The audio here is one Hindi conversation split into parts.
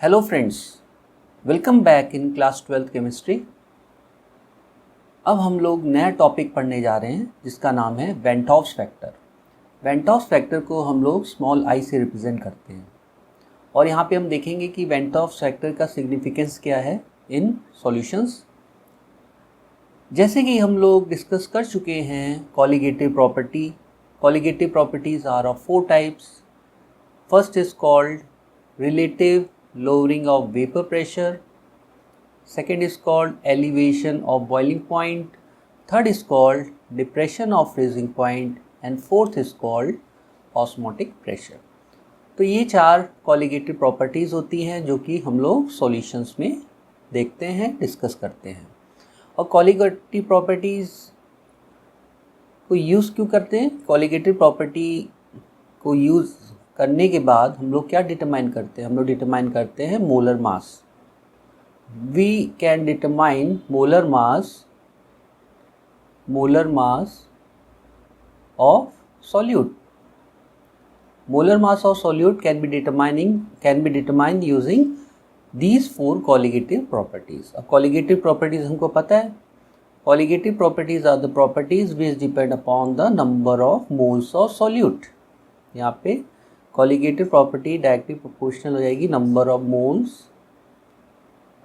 Hello friends, welcome back in class 12th chemistry. अब हम लोग नया टॉपिक पढ़ने जा रहे हैं जिसका नाम है वैन टॉफ्स फैक्टर। वैन टॉफ्स फैक्टर को हम लोग स्मॉल आई से रिप्रेजेंट करते हैं और यहाँ पे हम देखेंगे कि वैन टॉफ्स फैक्टर का सिग्निफिकेंस क्या है इन सॉल्यूशंस। जैसे कि हम लोग डिस्कस कर चुके हैं colligative property. Colligative properties are of 4 types. First is called relative lowering of vapor pressure, second is called elevation of boiling point, third is called depression of freezing point and fourth is called osmotic pressure। तो ये 4 कॉलिगेटिव प्रॉपर्टीज़ होती हैं जो कि हम लोग सॉल्यूशंस में देखते हैं, डिस्कस करते हैं। और कॉलिगेटिव प्रॉपर्टीज़ को यूज़ क्यों करते हैं? कॉलिगेटिव प्रॉपर्टी को यूज़ करने के बाद हम लोग क्या डिटरमाइन करते हैं? हम लोग डिटरमाइन करते हैं molar mass. We can determine molar mass of solute. Molar mass of solute can be determined using these 4 colligative properties. अब कॉलिगेटिव प्रॉपर्टीज हमको पता है। Colligative properties are the properties which depend upon the number of moles of solute. यहाँ पे कॉलिगेटिव प्रॉपर्टी डायरेक्टली प्रोपोर्शनल हो जाएगी number of moles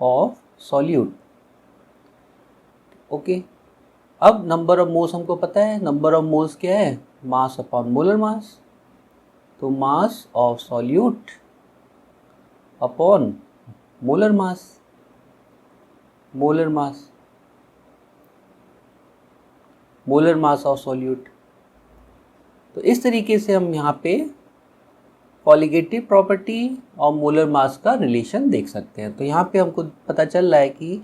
of solute. Okay, अब नंबर ऑफ मोल्स हमको पता है। नंबर ऑफ मोल्स क्या है? Mass upon molar mass. तो mass of solute upon molar mass. Molar mass of solute. तो इस तरीके से हम यहाँ पे कॉलिगेटिव प्रॉपर्टी और मोलर मास का रिलेशन देख सकते हैं। तो यहाँ पे हमको पता चल रहा है कि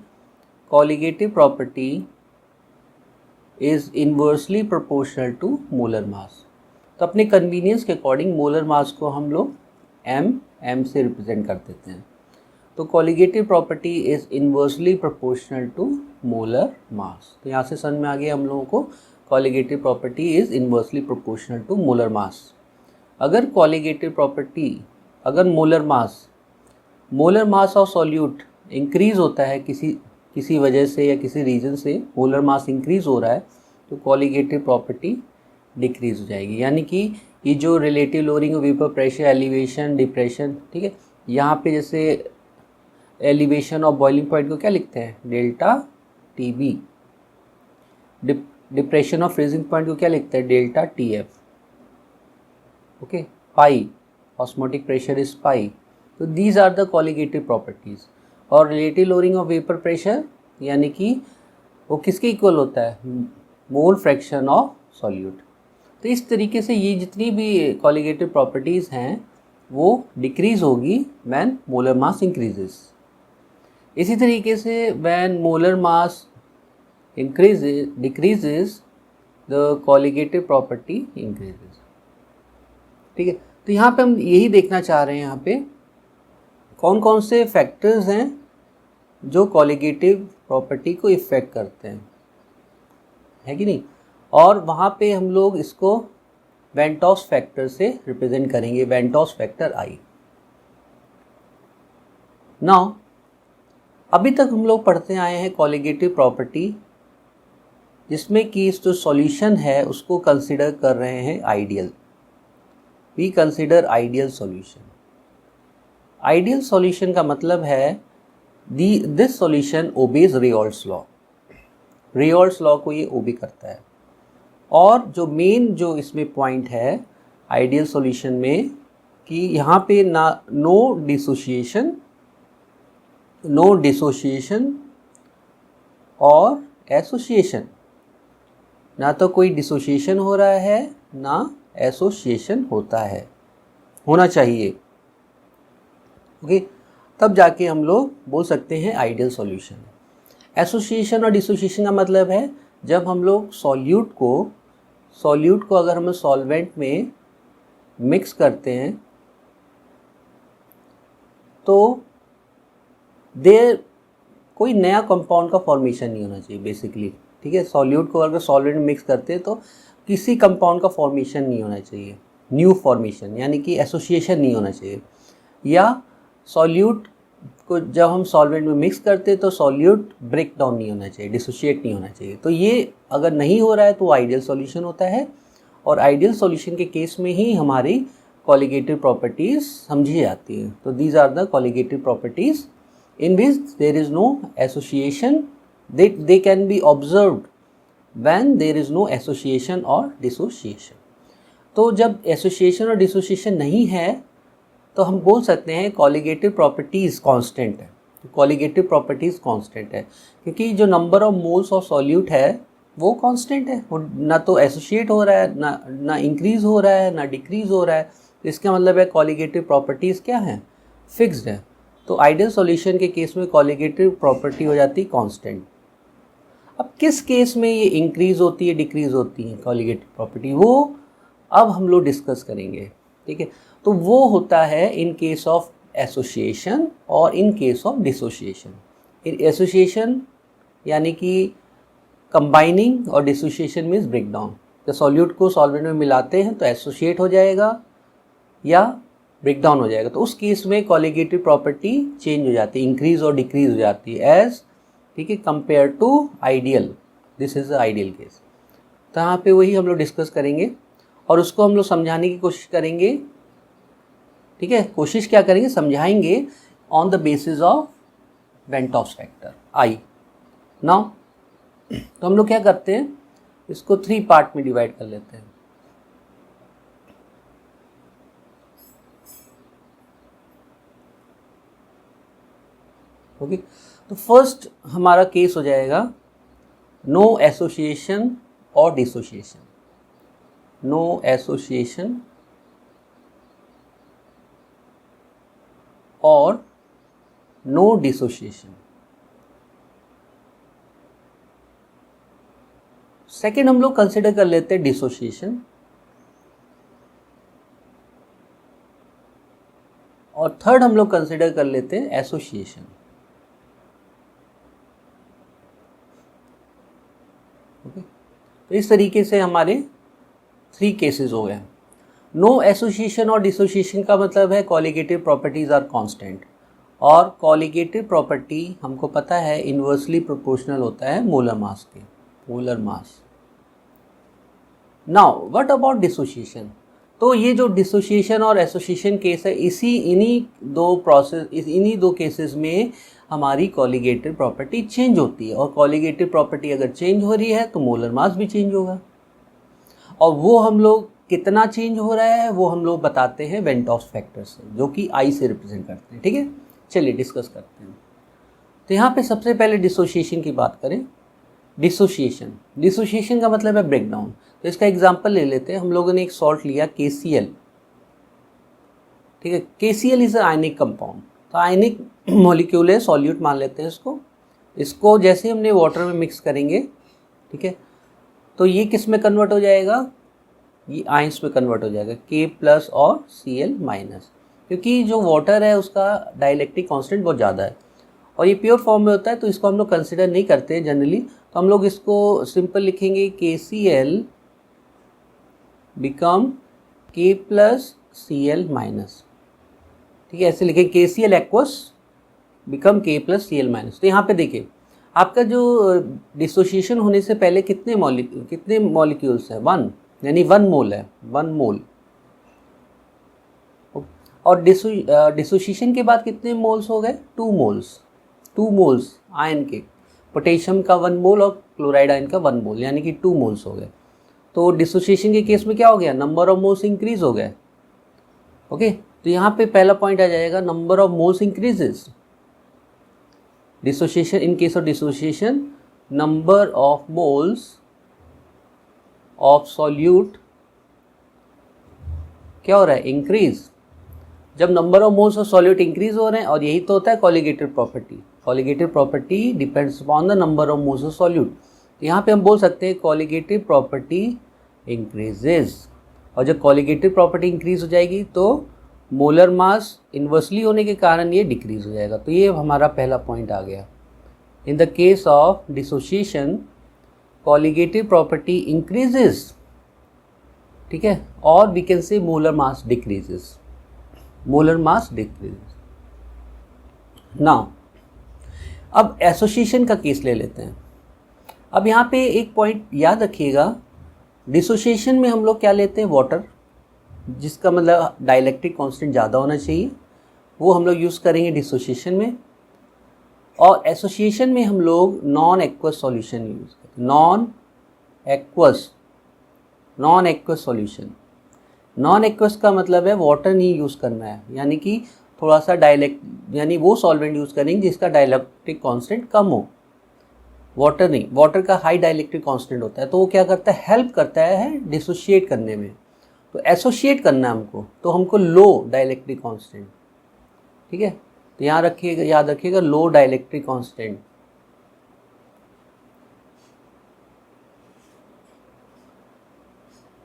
colligative property is inversely proportional to molar mass. तो अपने कन्वीनियंस के अकॉर्डिंग मोलर मास को हम लोग m से रिप्रेजेंट कर देते हैं। तो colligative property is inversely proportional to molar mass. तो यहाँ से समझ में आ गया हम लोगों को colligative property is inversely proportional to molar mass. अगर कॉलिगेटिव प्रॉपर्टी, अगर molar mass of solute increase होता है किसी वजह से या किसी रीज़न से मोलर मास इंक्रीज़ हो रहा है, तो कॉलिगेटिव प्रॉपर्टी डिक्रीज़ हो जाएगी। यानी कि ये जो relative lowering of vapour pressure, elevation, depression, ठीक है, यहाँ पे जैसे एलिवेशन ऑफ बॉइलिंग पॉइंट को क्या लिखते हैं? Delta TB। Depression of freezing point को क्या लिखते हैं? Delta TF। Okay, pi, osmotic pressure is pi. तो these are the colligative properties. और relative lowering of vapour pressure यानी कि वो किसके इक्वल होता है? Mole fraction of solute. तो इस तरीके से ये जितनी भी कॉलिगेटिव प्रॉपर्टीज़ हैं वो डिक्रीज़ होगी व्हेन मोलर मास इंक्रीजेस। इसी तरीके से when molar mass decreases the colligative property increases. ठीक है, तो यहाँ पे हम यही देखना चाह रहे हैं यहाँ पे कौन कौन से फैक्टर्स हैं जो कॉलिगेटिव प्रॉपर्टी को इफ़ेक्ट करते हैं, है कि नहीं। और वहाँ पे हम लोग इसको वैन टॉफ्स फैक्टर से रिप्रेजेंट करेंगे, वैन टॉफ्स फैक्टर I। नाउ अभी तक हम लोग पढ़ते आए हैं कॉलिगेटिव प्रॉपर्टी जिसमें कि जो सॉल्यूशन है उसको कंसिडर कर रहे हैं ideal. We consider ideal solution। Ideal solution का मतलब है this solution obeys Raoult's law। Raoult's law को ये ओबे करता है। और जो मेन जो इसमें पॉइंट है आइडियल सॉल्यूशन में कि यहाँ पे नो डिसोसिएशन और एसोसिएशन। ना तो कोई डिसोसिएशन हो रहा है ना एसोसिएशन होना चाहिए। ओके, तब जाके हम लोग बोल सकते हैं आइडियल सॉल्यूशन। एसोसिएशन और डिसोसिएशन का मतलब है जब हम लोग सॉल्यूट को अगर हम सॉल्वेंट में मिक्स करते हैं तो देयर कोई नया कंपाउंड का फॉर्मेशन नहीं होना चाहिए बेसिकली। ठीक है, सॉल्यूट को अगर सॉल्वेंट में मिक्स करते हैं तो किसी कंपाउंड का फॉर्मेशन नहीं होना चाहिए, न्यू फॉर्मेशन यानी कि एसोसिएशन नहीं होना चाहिए। या सॉल्यूट को जब हम सॉल्वेंट में मिक्स करते हैं तो सॉल्यूट ब्रेक डाउन नहीं होना चाहिए, डिसोशिएट नहीं होना चाहिए। तो ये अगर नहीं हो रहा है तो आइडियल सॉल्यूशन होता है, और आइडियल सॉल्यूशन के केस में ही हमारी कॉलिगेटिव प्रॉपर्टीज़ समझी जाती हैं। तो these are the colligative properties in which there is no association, they can be observed when there is no association or dissociation। तो जब एसोसिएशन और डिसोसिएशन नहीं है तो हम बोल सकते हैं कॉलिगेटिव प्रॉपर्टीज़ कांस्टेंट है। कॉलिगेटिव प्रॉपर्टीज़ कांस्टेंट है क्योंकि जो number of moles of solute है वो कांस्टेंट है, वो ना तो एसोसिएट हो रहा है, ना इंक्रीज़ हो रहा है, ना डिक्रीज़ हो रहा है। तो इसका मतलब है कॉलिगेटिव प्रॉपर्टीज़ क्या है, फिक्स्ड है। तो आइडियल सॉल्यूशन के केस में कॉलिगेटिव प्रॉपर्टी हो जाती है कांस्टेंट। अब किस केस में ये इंक्रीज होती है, डिक्रीज होती है कॉलिगेटिव प्रॉपर्टी, वो अब हम लोग डिस्कस करेंगे, ठीक है। तो वो होता है इन केस ऑफ एसोसिएशन और in case of dissociation. Association यानी कि कंबाइनिंग और डिसोसिएशन मीन्स ब्रेकडाउन। जब सॉल्यूट को सॉल्वेंट में मिलाते हैं तो एसोसिएट हो जाएगा या ब्रेकडाउन हो जाएगा। तो उस केस में कॉलिगेटिव प्रॉपर्टी चेंज हो जाती है, इंक्रीज और डिक्रीज हो जाती है एज, ठीक है, compare to ideal. This is the ideal case. तो यहाँ पे वही हम लोग डिस्कस करेंगे और उसको हम लोग समझाने की कोशिश करेंगे, ठीक है। कोशिश क्या करेंगे, समझाएंगे on the basis of van't Hoff's factor I. Now तो हम लोग क्या करते हैं, इसको 3 पार्ट में डिवाइड कर लेते हैं। ओके, तो फर्स्ट हमारा केस हो जाएगा नो एसोसिएशन और डिसोसिएशन। नो एसोसिएशन और नो डिसोसिएशन। सेकेंड हम लोग कंसिडर कर लेते हैं डिसोसिएशन, और थर्ड हम लोग कंसिडर कर लेते हैं एसोसिएशन। ओके, तो इस तरीके से हमारे 3 केसेस हो गए। नो एसोसिएशन और डिसोसिएशन का मतलब है कॉलिगेटिव प्रॉपर्टीज आर कांस्टेंट, और कॉलिगेटिव प्रॉपर्टी हमको पता है इन्वर्सली प्रोपोर्शनल होता है मोलर मास के, molar mass. Now what about dissociation. तो ये जो डिसोसिएशन और एसोसिएशन केस है, इन्हीं दो केसेस में हमारी कॉलिगेटिव प्रॉपर्टी चेंज होती है, और कॉलिगेटिव प्रॉपर्टी अगर चेंज हो रही है तो मोलर मास भी चेंज होगा। और वो हम लोग कितना चेंज हो रहा है वो हम लोग बताते हैं वेंटॉफ्स फैक्टर से, जो कि आई से रिप्रेजेंट करते हैं, ठीक है। चलिए डिस्कस करते हैं। तो यहाँ पे सबसे पहले डिसोसिएशन की बात करें। डिसोसिएशन का मतलब है ब्रेकडाउन। तो इसका एग्जांपल ले लेते हैं। हम लोगों ने एक सॉल्ट लिया KCl, ठीक है। KCl इज आयनिक कंपाउंड, तो आयनिक मॉलिक्यूल है, सॉल्यूट मान लेते हैं इसको जैसे हमने वाटर में मिक्स करेंगे, ठीक है, तो ये किस में कन्वर्ट हो जाएगा, ये आयंस में कन्वर्ट हो जाएगा, K+ और Cl-, क्योंकि जो वाटर है उसका डाइलेक्ट्रिक कांस्टेंट बहुत ज़्यादा है और ये प्योर फॉर्म में होता है, तो इसको हम लोग कंसिडर नहीं करते हैं जनरली। तो हम लोग इसको सिंपल लिखेंगे KCl बिकम K+ Cl-, ठीक है, ऐसे लिखें KCl aqueous become K+ Cl-। तो यहाँ पे देखिए आपका जो डिसोसिएशन होने से पहले कितने मॉलिक्यूल्स है, 1, यानी 1 मोल है, 1 मोल। और डिसोसिएशन के बाद कितने मोल्स हो गए, 2 मोल्स आयन के, पोटेशियम का 1 मोल और क्लोराइड आयन का 1 मोल, यानी कि 2 मोल्स हो गए। तो डिसोसिएशन के केस में क्या हो गया, नंबर ऑफ मोल्स इंक्रीज हो गए। ओके, तो यहाँ पे पहला पॉइंट आ जाएगा, number of moles increases. Dissociation, in case of dissociation number of moles of solute क्या हो रहा है, इंक्रीज। जब number of moles of solute increase हो रहे हैं, और यही तो होता है colligative property. Colligative property depends upon the number of moles of solute. यहाँ पे हम बोल सकते हैं कॉलिगेटिव प्रॉपर्टी इंक्रीजेज, और जब कॉलिगेटिव प्रॉपर्टी इंक्रीज हो जाएगी तो मोलर मास इन्वर्सली होने के कारण ये डिक्रीज हो जाएगा। तो ये हमारा पहला पॉइंट आ गया। In the case of dissociation colligative property increases, ठीक है, और we can say molar mass decreases, molar mass decreases. ना अब एसोसिएशन का केस ले लेते हैं। अब यहाँ पे एक पॉइंट याद रखिएगा, डिसोसिएशन में हम लोग क्या लेते हैं, वाटर, जिसका मतलब डाइलेक्ट्रिक कांस्टेंट ज़्यादा होना चाहिए, वो हम लोग यूज़ करेंगे डिसोसिएशन में। और एसोसिएशन में हम लोग नॉन एक्वस सॉल्यूशन यूज़ करते हैं, non aqueous solution. Non aqueous का मतलब है वाटर नहीं यूज़ करना है, यानी कि थोड़ा सा यानी वो सॉल्वेंट यूज़ करेंगे जिसका डाइलेक्ट्रिक कांस्टेंट कम हो, वाटर नहीं। वाटर का हाई डाइलेक्ट्रिक कांस्टेंट होता है, तो वो क्या करता है, हेल्प करता है डिसोशिएट करने में। तो एसोशिएट करना है हमको, तो हमको लो डाइलेक्ट्रिक कांस्टेंट, ठीक है। तो यहाँ रखिएगा, याद रखिएगा, लो डाइलेक्ट्रिक कांस्टेंट।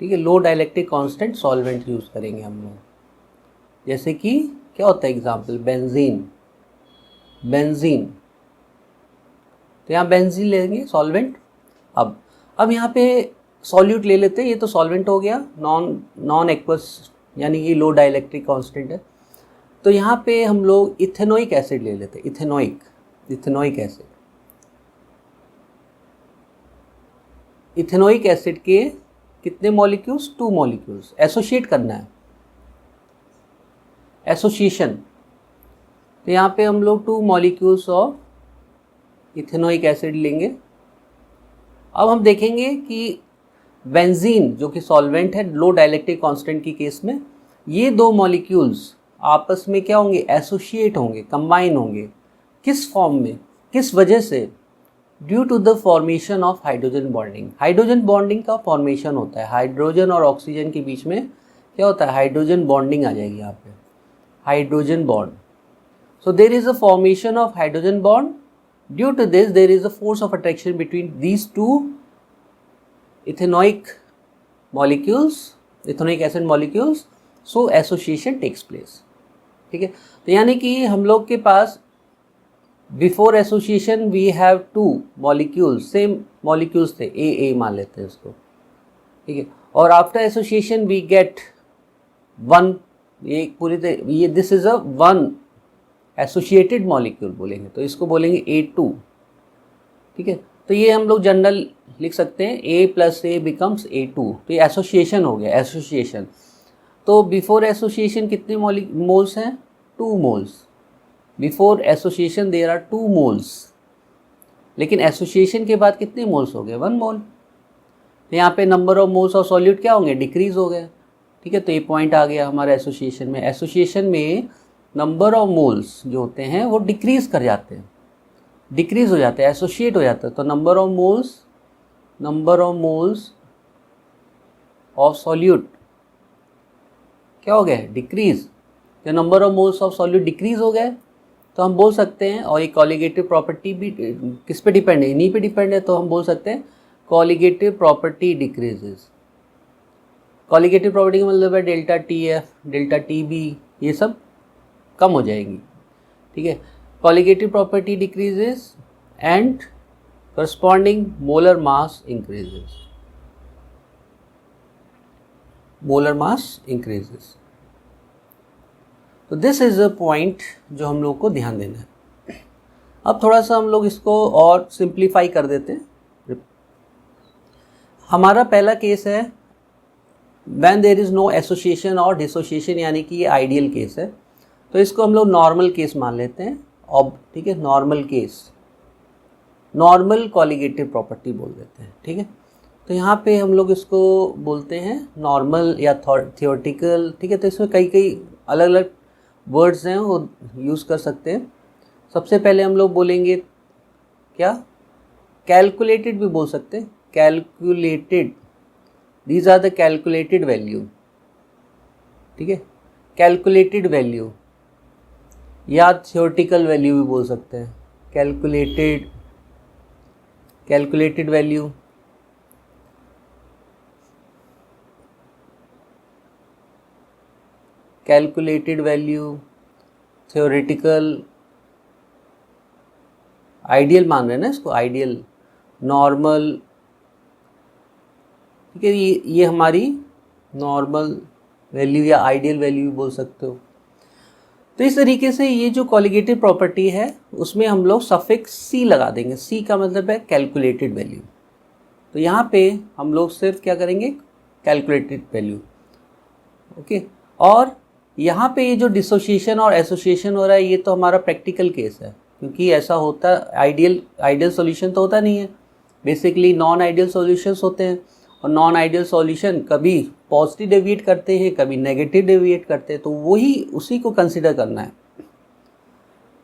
ठीक है, लो डाइलेक्ट्रिक कांस्टेंट सॉल्वेंट यूज़ करेंगे हम लोग। जैसे कि क्या होता है एग्जाम्पल, बेंजीन। तो यहाँ बेंजीन लेंगे सॉल्वेंट। अब यहाँ पे सॉल्यूट ले लेते हैं, ये तो सॉल्वेंट हो गया, नॉन एक्वस यानी कि लो डाइलेक्ट्रिक कांस्टेंट है। तो यहाँ पे हम लोग इथेनोइक एसिड ले लेते हैं, इथेनोइक एसिड। इथेनोइक एसिड के कितने मॉलिक्यूल्स, 2 मॉलिक्यूल्स। एसोसिएट करना है, एसोसिएशन। तो यहाँ पे हम लोग 2 मॉलिक्यूल्स ऑफ इथेनोइक एसिड लेंगे। अब हम देखेंगे कि बेंजीन जो कि सॉल्वेंट है लो डाइलेक्ट्रिक कांस्टेंट की केस में, ये 2 मॉलिक्यूल्स आपस में क्या होंगे, एसोसिएट होंगे, कंबाइन होंगे। किस फॉर्म में, किस वजह से, due to the formation of hydrogen bonding. Hydrogen bonding का फॉर्मेशन होता है, हाइड्रोजन और ऑक्सीजन के बीच में क्या होता है, हाइड्रोजन बॉन्डिंग आ जाएगी यहाँ पे, hydrogen bond. So there is a formation of hydrogen bond, due to this there is a force of attraction between these 2 ethanoic molecules, ethanoic acid molecules, so association takes place. ठीक है, तो यानी कि हम लोग के पास before association we have 2 molecules, same molecules थे, ए मान लेते हैं इसको, ठीक है। और आफ्टर एसोसिएशन वी गेट 1, ये this is a 1 associated molecule बोलेंगे, तो इसको बोलेंगे A2, ठीक है। तो ये हम लोग जनरल लिख सकते हैं, A + A बिकम्स A2। तो ये एसोसिएशन हो गया, एसोसिएशन। तो बिफोर एसोसिएशन कितने मोल्स हैं, 2 moles. Before association there are 2 moles, लेकिन एसोसिएशन के बाद कितने मोल्स हो गए, 1 मोल। तो यहाँ पे number of moles of solute क्या होंगे, डिक्रीज हो गए, ठीक है। तो ये पॉइंट आ गया हमारा एसोसिएशन में। एसोसिएशन में नंबर ऑफ मोल्स जो होते हैं वो डिक्रीज कर जाते हैं, डिक्रीज हो जाते हैं, एसोसिएट हो जाता है। तो number of moles of solute क्या हो गए, डिक्रीज। तो number of moles of solute decrease हो गए, तो हम बोल सकते हैं, और ये कॉलिगेटिव प्रॉपर्टी भी किस पे डिपेंड है, इन्हीं पे डिपेंड है, तो हम बोल सकते हैं colligative property decreases. Colligative property का मतलब है डेल्टा TF, डेल्टा TB, ये सब कम हो जाएंगी, ठीक है। Colligative property decreases and corresponding molar mass increases, molar mass increases. तो दिस इज़ अ पॉइंट जो हम लोग को ध्यान देना है। अब थोड़ा सा हम लोग इसको और सिंप्लीफाई कर देते हैं। हमारा पहला केस है when there is no association और डिसोसिएशन, यानी कि ये आइडियल केस है, तो इसको हम लोग नॉर्मल केस मान लेते हैं। अब ठीक है, normal case, normal colligative property बोल देते हैं, ठीक है। तो यहाँ पे हम लोग इसको बोलते हैं नॉर्मल या थियोरेटिकल, ठीक है। तो इसमें कई अलग अलग वर्ड्स हैं वो यूज़ कर सकते हैं। सबसे पहले हम लोग बोलेंगे क्या, कैलकुलेटेड भी बोल सकते हैं, calculated, these are the calculated value, ठीक है, कैलकुलेटेड वैल्यू, या थियोरेटिकल वैल्यू भी बोल सकते हैं, calculated value. Calculated value, theoretical, ideal मान रहे हैं ना इसको, आइडियल, नॉर्मल, ठीक है। ये हमारी नॉर्मल वैल्यू या आइडियल वैल्यू भी बोल सकते हो। तो इस तरीके से ये जो कॉलिगेटिव प्रॉपर्टी है उसमें हम लोग सफिक्स सी लगा देंगे। सी का मतलब है कैलकुलेटेड वैल्यू। तो यहाँ पे हम लोग सिर्फ क्या करेंगे, कैलकुलेटेड वैल्यू। ओके, और यहाँ पे ये जो डिसोसिएशन और एसोसिएशन हो रहा है ये तो हमारा प्रैक्टिकल केस है, क्योंकि ऐसा होता आइडियल सॉल्यूशन तो होता नहीं है, बेसिकली नॉन आइडियल सॉल्यूशंस होते हैं। और नॉन आइडियल सॉल्यूशन कभी पॉजिटिव डेविएट करते हैं, कभी नेगेटिव डेविएट करते हैं, तो वही उसी को कंसिडर करना है।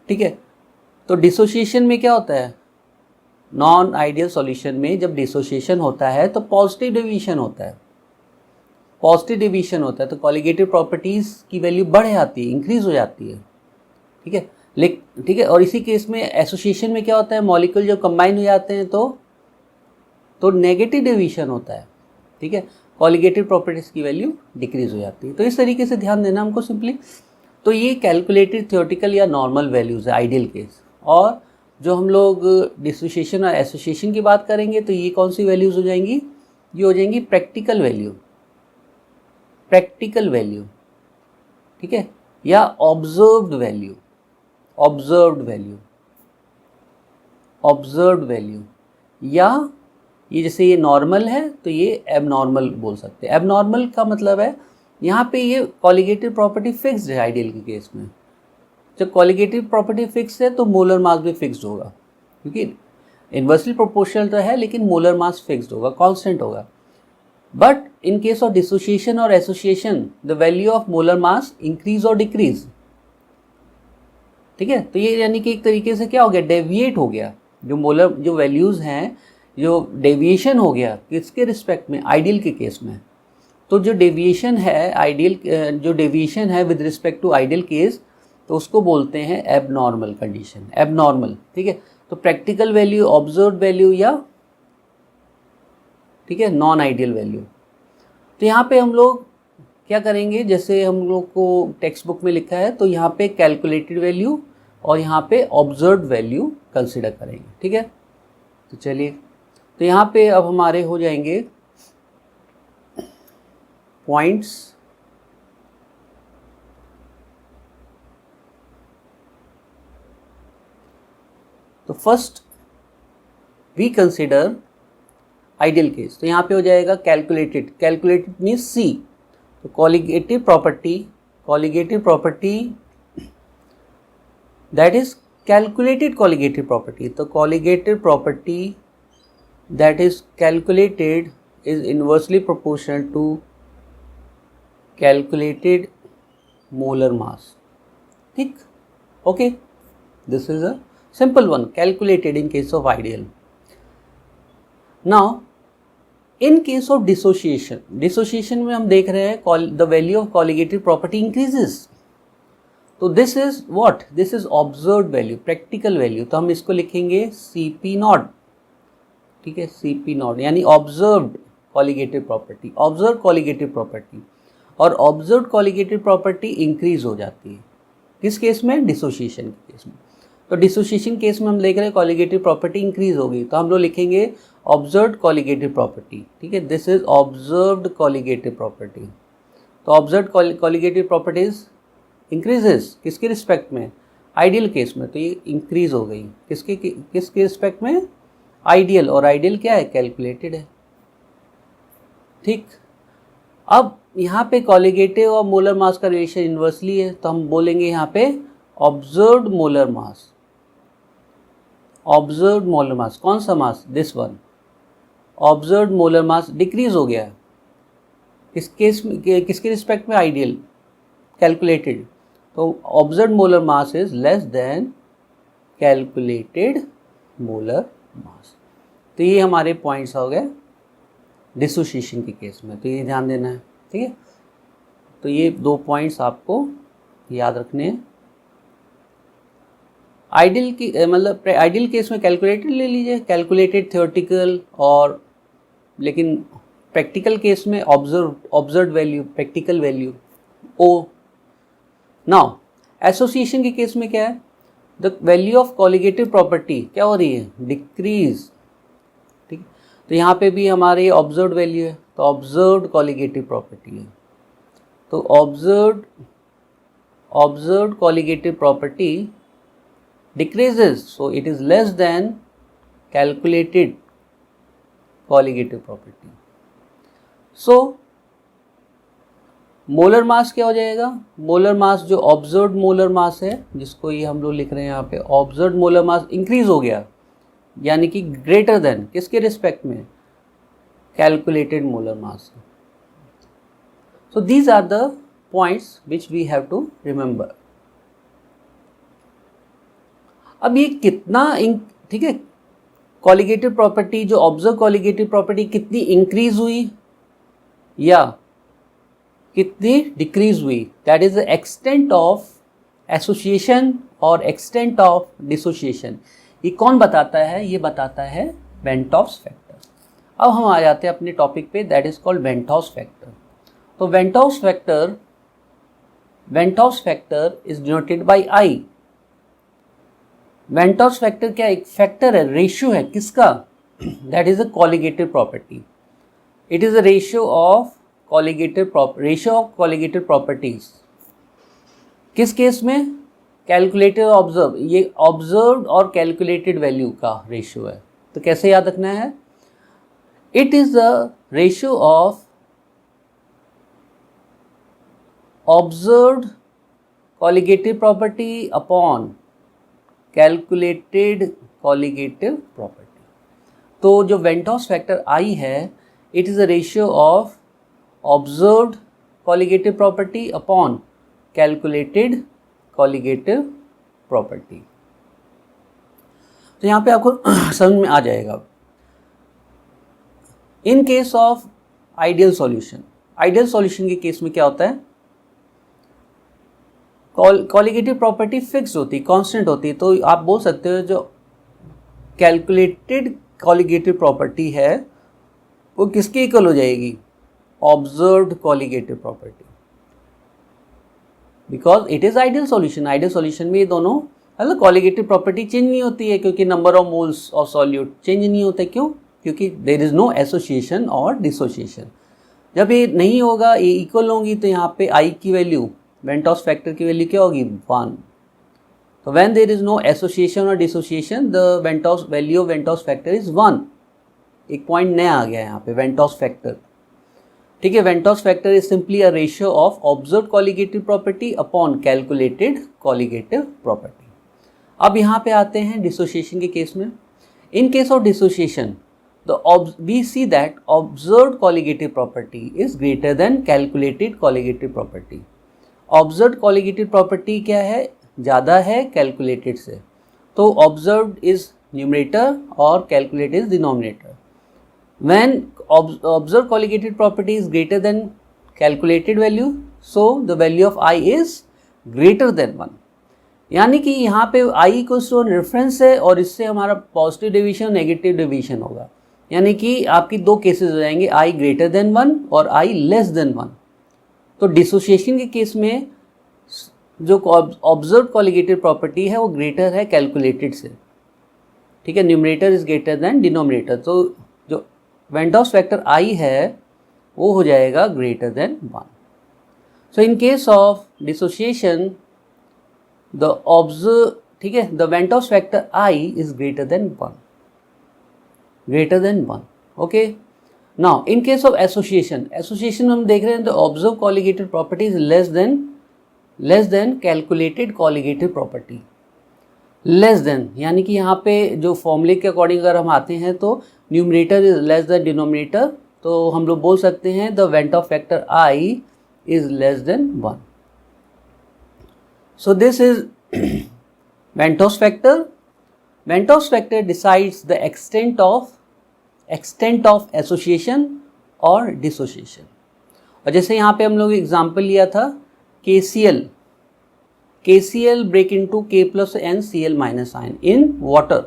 ठीक है, तो डिसोसिएशन में क्या होता है, नॉन आइडियल सॉल्यूशन में जब डिसोसिएशन होता है तो पॉजिटिव डेविएशन होता है, पॉजिटिव डेविएशन होता है, तो कॉलिगेटिव प्रॉपर्टीज़ की वैल्यू बढ़ जाती है, इंक्रीज हो जाती है। ठीक है, ठीक है। और इसी केस में एसोसिएशन में क्या होता है, मॉलिक्यूल जब कंबाइन हो जाते हैं तो नेगेटिव डेविएशन होता है। ठीक है, कॉलिगेटिव प्रॉपर्टीज़ की वैल्यू डिक्रीज हो जाती है। तो इस तरीके से ध्यान देना हमको सिंपली। तो ये कैलकुलेटेड थ्योरेटिकल या नॉर्मल वैल्यूज़ है, आइडियल केस। और जो हम लोग डिसोसिएशन और एसोसिएशन की बात करेंगे तो ये कौन सी वैल्यूज़ हो जाएंगी, ये हो जाएंगी प्रैक्टिकल वैल्यू, प्रैक्टिकल वैल्यू। ठीक है, या observed value, observed value, observed value. या ये जैसे ये नॉर्मल है तो ये एबनॉर्मल बोल सकते हैं। एबनॉर्मल का मतलब है यहाँ पे ये कॉलिगेटिव प्रॉपर्टी फिक्स्ड है आइडियल के केस में। जब कॉलिगेटिव प्रॉपर्टी फिक्स है तो मोलर मास भी फिक्स्ड होगा, क्योंकि इन्वर्सली प्रोपोर्शनल तो है लेकिन मोलर मास फिक्स्ड होगा, कांस्टेंट होगा। But in case of dissociation और association the value of molar mass increase और डिक्रीज। ठीक है, तो ये यानी कि एक तरीके से क्या हो गया, डेविएट हो गया। जो वैल्यूज़ हैं, जो डेविएशन हो गया किसके रिस्पेक्ट में, आइडियल के केस में। तो जो डेविएशन है जो डेविएशन है with respect to ideal case, तो उसको बोलते हैं एबनॉर्मल कंडीशन, एबनॉर्मल। ठीक है, तो प्रैक्टिकल वैल्यू, ऑब्जर्व्ड वैल्यू या ठीक है नॉन आइडियल वैल्यू। तो यहाँ पे हम लोग क्या करेंगे, जैसे हम लोग को टेक्स्ट बुक में लिखा है, तो यहाँ पे कैलकुलेटेड वैल्यू और यहाँ पे ऑब्जर्व्ड वैल्यू कंसिडर करेंगे। ठीक है, तो चलिए, तो यहाँ पे अब हमारे हो जाएंगे पॉइंट्स। तो first we consider ideal case. तो यहाँ पे हो जाएगा कैलकुलेटेड, कैलकुलेटेड मीन्स सी। तो colligative property that is calculated colligative property. तो colligative property that is calculated is inversely proportional to calculated molar mass. ठीक, okay, this is a simple one, calculated in case of ideal. Now in case of dissociation में हम देख रहे हैं the value of colligative property increases. तो this is what, this is observed value, practical value। तो हम इसको लिखेंगे CP0। ठीक है, CP0 यानी observed colligative property, observe colligative property. और ऑब्जर्व्ड कॉलिगेटिव प्रॉपर्टी इंक्रीज हो जाती है किस केस में, डिसोसिएशन के केस में। तो डिसोसिएशन केस में हम देख रहे हैं कॉलिगेटिव प्रॉपर्टी इंक्रीज हो गई, तो हम लोग लिखेंगे ऑब्जर्व्ड कॉलिगेटिव प्रॉपर्टी। ठीक है, this is observed colligative property. तो ऑब्जर्व्ड कॉलिगेटिव प्रॉपर्टीज इंक्रीजेस किसके रिस्पेक्ट में, आइडियल केस में। तो ये इंक्रीज हो गई किसके रिस्पेक्ट में, आइडियल। और आइडियल क्या है, कैलकुलेटेड है। ठीक, अब यहाँ पे कॉलिगेटिव और मोलर मास का रिलेशन इन्वर्सली है, तो हम बोलेंगे यहाँ पे observed molar mass, observed molar mass. कौन सा mass, this one, observed molar mass decrease हो गया किस केस में, किसके रिस्पेक्ट में, आइडियल, कैलकुलेटेड। तो observed molar mass is less than calculated molar mass. तो ये हमारे पॉइंट्स हो गए डिसोसिएशन के केस में, तो ये ध्यान देना है। ठीक है, तो ये 2 पॉइंट्स आपको याद रखने हैं। आइडियल की मतलब आइडियल केस में कैलकुलेटेड ले लीजिए, कैलकुलेटेड थ्योरेटिकल, और लेकिन प्रैक्टिकल केस में ऑब्जर्व्ड वैल्यू, प्रैक्टिकल वैल्यू ओ। नाउ एसोसिएशन के केस में क्या है, the value of colligative property क्या हो रही है, डिक्रीज। ठीक, तो यहाँ पे भी हमारे ऑब्जर्व्ड वैल्यू है, तो ऑब्जर्व्ड कॉलिगेटिव प्रॉपर्टी है। तो observed colligative property decreases, so it is less than calculated colligative property. So molar mass क्या हो जाएगा? मोलर मास जो ऑब्जर्व्ड मोलर मास है, जिसको ये हम लोग लिख रहे हैं यहाँ पे, ऑब्जर्व्ड मोलर मास इंक्रीज हो गया, यानी कि ग्रेटर देन किसके रिस्पेक्ट में? Calculated molar mass. So these are the points which we have to remember. अब ये कितना ठीक है, कॉलिगेटिव प्रॉपर्टी जो ऑब्जर्व कॉलिगेटिव प्रॉपर्टी कितनी इंक्रीज हुई या कितनी डिक्रीज हुई, that is the extent of association और एक्सटेंट ऑफ डिसोसिएशन. ये कौन बताता है? ये बताता है वेंटॉफ्स फैक्टर. अब हम आ जाते हैं अपने टॉपिक पे, that is called van't Hoff's factor. तो van't Hoff's factor is denoted by I. Van't Hoff's factor क्या? एक फैक्टर है, रेशियो है, किसका? That is a colligative property. It is a ratio of colligative properties. किस केस में? Calculated observe. ये ऑब्जर्व्ड और कैलकुलेटेड वैल्यू का रेशियो है. तो कैसे याद रखना है? It is the ratio of observed colligative property upon calculated colligative property. तो जो वेंटॉफ्स फैक्टर आई है, it is a ratio of observed colligative property upon calculated colligative property. तो यहाँ पे आपको समझ में आ जाएगा. इन केस ऑफ आइडियल सॉल्यूशन के केस में क्या होता है? कॉलिगेटिव प्रॉपर्टी फिक्स होती, कांस्टेंट होती है. तो आप बोल सकते हो जो कैलकुलेटेड कॉलिगेटिव प्रॉपर्टी है वो किसके इक्वल हो जाएगी? Observed colligative property, because it is ideal solution में ये दोनों मतलब कॉलिगेटिव प्रॉपर्टी चेंज नहीं होती है, क्योंकि number of moles of solute change नहीं होता. क्यों? क्योंकि देयर इज नो एसोसिएशन और डिसोसिएशन. जब ये नहीं होगा, ये इक्वल होंगी, तो यहाँ पे आई की वैल्यू, वेंटॉफ्स फैक्टर की वैल्यू क्या होगी? 1. तो when there is no association और dissociation, the value of van't Hoff's factor is 1. एक पॉइंट नया आ गया यहाँ पे, वेंटॉफ्स फैक्टर. ठीक है, van't Hoff's factor is simply a ratio of observed colligative property upon calculated colligative property. अब यहाँ पे आते हैं डिसोसिएशन के केस में. In case of dissociation we see that observed colligative property is greater than calculated colligative property. Observed colligative property क्या है? ज़्यादा है calculated से. तो observed is numerator और calculated is denominator. When observed colligative property is greater than calculated value, so the value of I is greater than 1. यानी कि यहाँ पे I इक्वल्स टू रेफरेंस है और इससे हमारा पॉजिटिव डेविएशन और नेगेटिव डेविएशन होगा. यानी कि आपकी दो केसेस हो जाएंगे, I ग्रेटर देन 1 और I लेस देन 1. तो डिसोसिएशन के केस में जो ऑब्जर्व कॉलिगेटिव प्रॉपर्टी है वो ग्रेटर है कैलकुलेटेड से. ठीक है, numerator is greater than denominator. तो जो वेंटॉफ्स फैक्टर I है वो हो जाएगा greater than 1. So in case of dissociation the observe, ठीक है, the van't Hoff's factor I is greater than 1. Greater than 1. Okay. Now in case of association हम देख रहे हैं the observe colligative property is less than calculated colligative property. Less than यानी कि यहाँ पे जो फॉर्मूले के अकॉर्डिंग अगर हम आते हैं तो numerator is less than denominator. तो हम लोग बोल सकते हैं the van't Hoff's factor I is less than 1. So this is Vento's factor. Vento's factor decides the extent of association और dissociation. और जैसे यहाँ पे हम लोग एग्जाम्पल लिया था KCl break into K plus N Cl minus ion in water,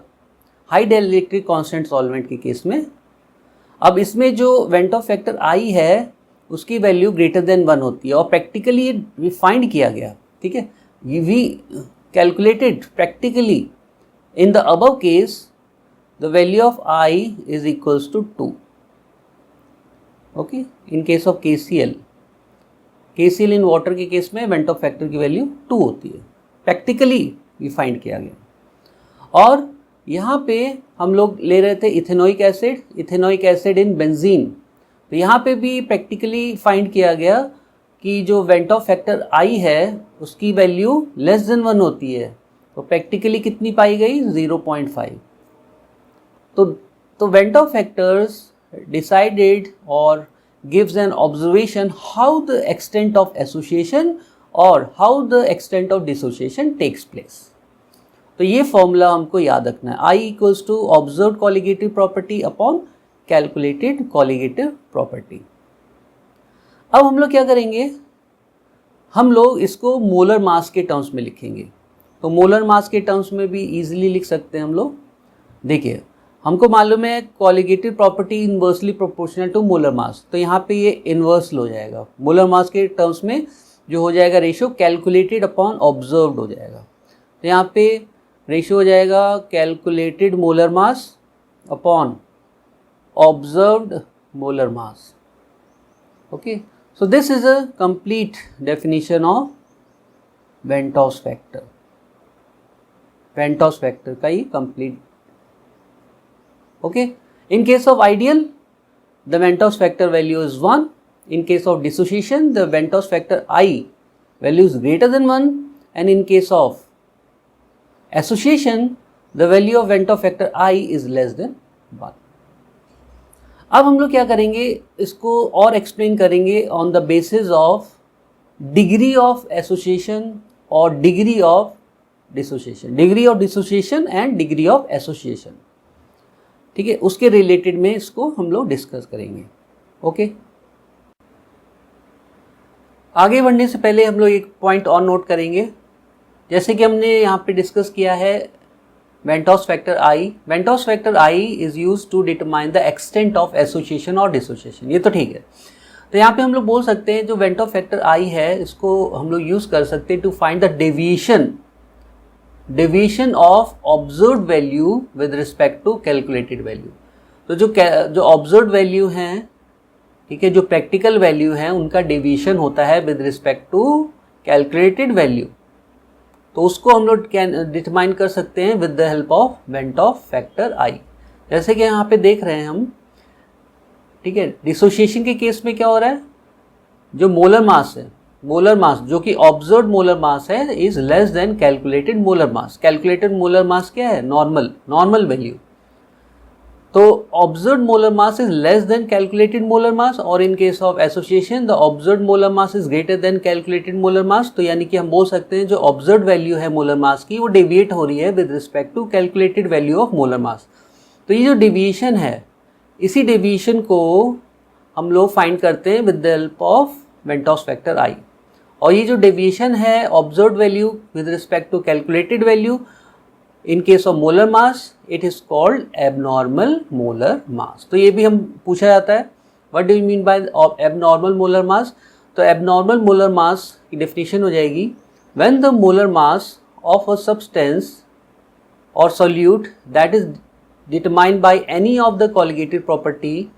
high dielectric constant solvent के केस में. अब इसमें जो Vento's factor I है उसकी वैल्यू ग्रेटर देन 1 होती है और प्रैक्टिकली ये फाइंड किया गया. ठीक है, we calculated practically in the above case the value of I is equals to 2. Okay, in case of KCl KCl in water के केस में वेंट ऑफ फैक्टर की वैल्यू 2 होती है, प्रैक्टिकली ये फाइंड किया गया। और यहाँ पे हम लोग ले रहे थे इथेनोइक एसिड इन बेंजीन, तो यहाँ पे भी प्रैक्टिकली फाइंड किया गया कि जो वेंट ऑफ फैक्टर आई है उसकी वैल्यू लेस देन 1 होती है, तो प्रैक्टिकली कितनी पाई गई 0.5। तो वेंट ऑफ फैक्टर्स डिसाइडेड और gives an observation how the extent of association or how the extent of dissociation takes place। तो ये फॉर्मूला हमको याद रखना है, I equals to observed colligative property upon calculated colligative property। अब हम लोग क्या करेंगे, हम लोग इसको मोलर मास के टर्म्स में लिखेंगे। तो मोलर मास के टर्म्स में भी इजीली लिख सकते हैं हम लोग। देखिए हमको मालूम है colligative property inversely proportional to molar mass, तो यहाँ पे ये इन्वर्स हो जाएगा। मोलर मास के टर्म्स में जो हो जाएगा रेशियो कैलकुलेटेड अपॉन ऑब्जर्व्ड हो जाएगा, तो यहाँ पे रेशियो हो जाएगा calculated molar mass upon observed molar mass. Okay, so this is a complete definition of van't Hoff factor. Van't Hoff factor का ही complete. Okay, in case of ideal, the Ventos factor value is 1. In case of dissociation, the Ventos factor I value is greater than 1. And in case of association, the value of Ventos factor I is less than 1. अब हम लोग क्या करेंगे, इसको और एक्सप्लेन करेंगे on the basis of degree of association और degree of dissociation and degree of association. ठीक है, उसके रिलेटेड में इसको हम लोग डिस्कस करेंगे। ओके, आगे बढ़ने से पहले हम लोग एक पॉइंट और नोट करेंगे, जैसे कि हमने यहाँ पे डिस्कस किया है van't Hoff factor I. Van't Hoff factor I is used to determine the extent of association और डिसोसिएशन, ये तो ठीक है। तो यहाँ पे हम लोग बोल सकते हैं जो वेंटॉस फैक्टर आई है इसको हम लोग यूज कर सकते हैं to find the deviation of observed value with respect to calculated value. तो जो ऑब्जर्व्ड वैल्यू हैं, ठीक है, जो प्रैक्टिकल वैल्यू हैं उनका डेविएशन होता है with respect to calculated value, तो उसको हम लोग डिटरमाइन कर सकते हैं with the help of van't Hoff factor I. जैसे कि यहाँ पे देख रहे हैं हम, ठीक है, डिसोसिएशन के केस में क्या हो रहा है, जो मोलर मास जो कि ऑब्जर्व्ड मोलर मास है is less than calculated molar mass. Calculated molar mass क्या है, नॉर्मल वैल्यू। तो observed molar mass is less than calculated molar mass, और in case of association the observed molar mass is greater than calculated molar mass. तो यानी कि हम बोल सकते हैं जो ऑब्जर्व्ड वैल्यू है मोलर मास की वो डेविएट हो रही है with respect to calculated value of molar mass. तो ये जो डेविएशन है, इसी डेविएशन को हम लोग फाइंड करते हैं with the help of van't Hoff factor i. और ये जो डेविएशन है observed value with respect to calculated value, in case of molar mass it is called abnormal molar mass. तो ये भी हम पूछा जाता है, what do you mean by abnormal molar mass. तो एबनॉर्मल मोलर मास की डेफिनेशन हो जाएगी when the molar mass of a substance और solute that is determined by any of the colligative property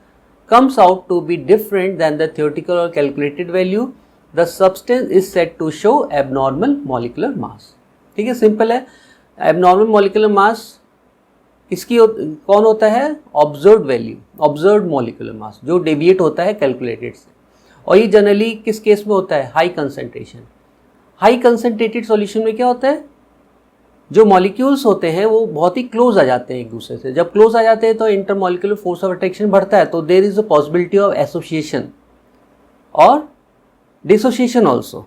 comes out to be different than the theoretical or calculated value, the substance is said to show abnormal molecular mass। ठीक है, सिंपल है। abnormal molecular mass कौन होता है, ऑब्जर्व्ड molecular mass जो डेविएट होता है कैलकुलेटेड से। और ये जनरली किस केस में होता है, हाई कंसंट्रेटेड सॉल्यूशन में क्या होता है, जो मॉलिक्यूल्स होते हैं वो बहुत ही क्लोज आ जाते हैं एक दूसरे से। जब क्लोज आ जाते हैं तो इंटरमॉलिक्यूलर फोर्स ऑफ अट्रैक्शन बढ़ता है, तो there is a possibility of association और dissociation also.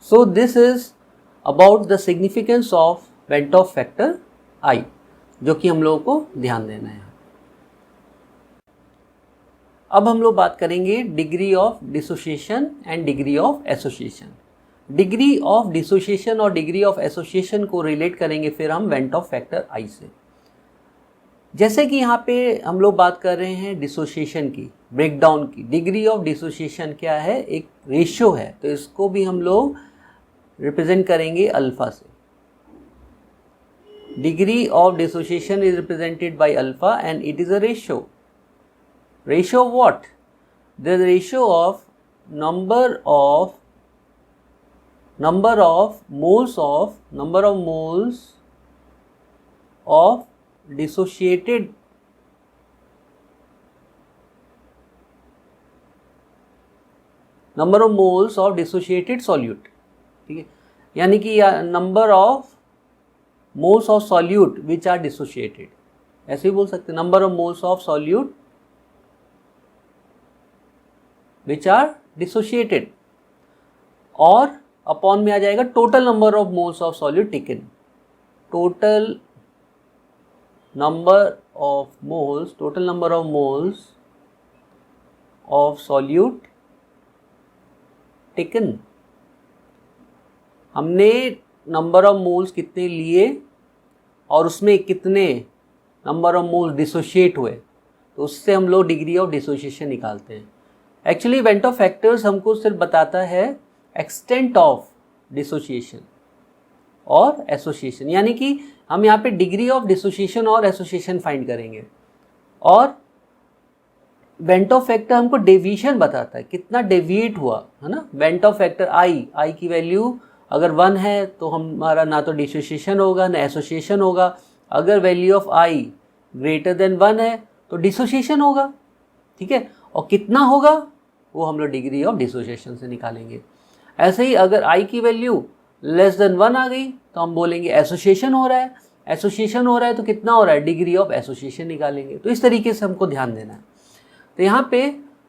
So this is about the significance of van't Hoff factor i, जो कि हम लोगों को ध्यान देना है। अब हम लोग बात करेंगे degree of dissociation and degree of association. Degree of dissociation और डिग्री ऑफ एसोसिएशन को रिलेट करेंगे फिर हम वेंटॉस फैक्टर आई से। जैसे कि यहाँ पे हम लोग बात कर रहे हैं डिसोसिएशन की, ब्रेकडाउन की। डिग्री ऑफ डिसोसिएशन क्या है, एक रेशियो है, तो इसको भी हम लोग रिप्रेजेंट करेंगे अल्फा से। Degree of dissociation is represented by alpha and it is a ratio of what, the ratio of number of number of moles of dissociated solute, ठीक है, यानी कि number of moles of solute which are dissociated, ऐसे ही बोल सकते हैं, number of moles of solute which are dissociated, और अपॉन में आ जाएगा total number of moles of solute taken, total number of moles of solute taken. हमने नंबर ऑफ मोल्स कितने लिए और उसमें कितने नंबर ऑफ मोल्स डिसोशिएट हुए, तो उससे हम लोग डिग्री ऑफ डिसोशिएशन निकालते हैं। एक्चुअली वेंट ऑफ फैक्टर्स हमको सिर्फ बताता है एक्सटेंट ऑफ डिसोशिएशन और एसोसिएशन, यानी कि हम यहाँ पे डिग्री ऑफ डिसोशिएशन और एसोसिएशन फाइंड करेंगे, और वेंट ऑफ फैक्टर हमको डेविएशन बताता है, कितना डेविएट हुआ, है ना। वेंट ऑफ फैक्टर आई की वैल्यू अगर 1 है तो हमारा ना तो डिसोशिएशन होगा ना एसोसिएशन होगा, अगर value of I greater than 1 है तो डिसोशिएशन होगा, ठीक है, और कितना होगा वो हम लोग डिग्री ऑफ डिसोशिएशन से निकालेंगे। ऐसे ही अगर आई की वैल्यू लेस देन 1 आ गई तो हम बोलेंगे एसोसिएशन हो रहा है, एसोसिएशन हो रहा है तो कितना हो रहा है, डिग्री ऑफ एसोसिएशन निकालेंगे। तो इस तरीके से हमको ध्यान देना है। तो यहाँ पे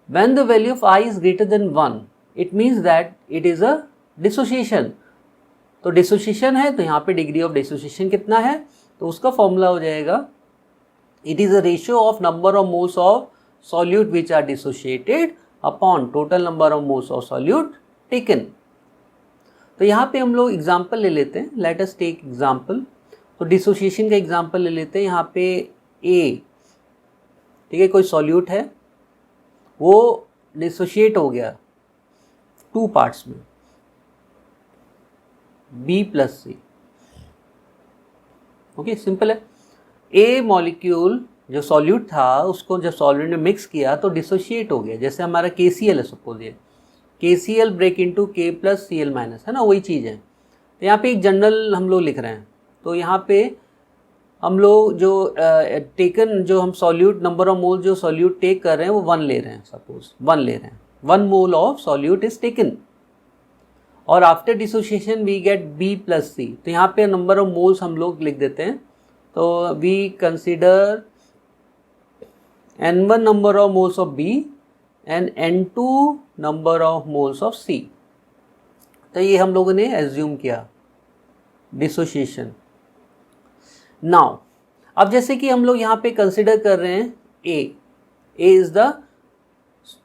when the value of I is greater than 1 it means that it is a dissociation. तो डिसोशिएशन है तो यहाँ पे डिग्री ऑफ डिसोशिएशन कितना है, तो उसका फॉर्मूला हो जाएगा it is a ratio of number of moles of solute which are dissociated upon total number of moles of solute taken. तो यहाँ पे हम लोग एग्जाम्पल ले लेते हैं, लेट अस टेक एग्जाम्पल। तो डिसोशिएशन का एग्जाम्पल ले लेते हैं। यहाँ पे ए, ठीक है, कोई सॉल्यूट है, वो डिसोशिएट हो गया 2 पार्ट्स में, बी प्लस सी। ओके, सिंपल है। ए मॉलिक्यूल जो सॉल्यूट था उसको जब सॉल्वेंट में मिक्स किया तो डिसोशिएट हो गया, जैसे हमारा KCl है, सपोज ये KCl break into K plus Cl minus, है ना, वही चीज़ है। तो यहाँ पे एक जनरल हम लोग लिख रहे हैं, तो यहाँ पे हम लोग जो टेकन जो हम सॉल्यूट नंबर ऑफ मोल जो सॉल्यूट टेक कर रहे हैं वो 1 ले रहे हैं, सपोज 1 ले रहे हैं, 1 mole of solute is taken, और after dissociation we get B plus C। तो यहाँ पे नंबर ऑफ मोल्स हम लोग लिख देते हैं, तो we consider N1 number of moles of B and N2 number of moles of C। तो ये हम लोगों ने एज्यूम किया डिसोशिएशन। नाउ अब जैसे कि हम लोग यहाँ पे कंसिडर कर रहे हैं A is the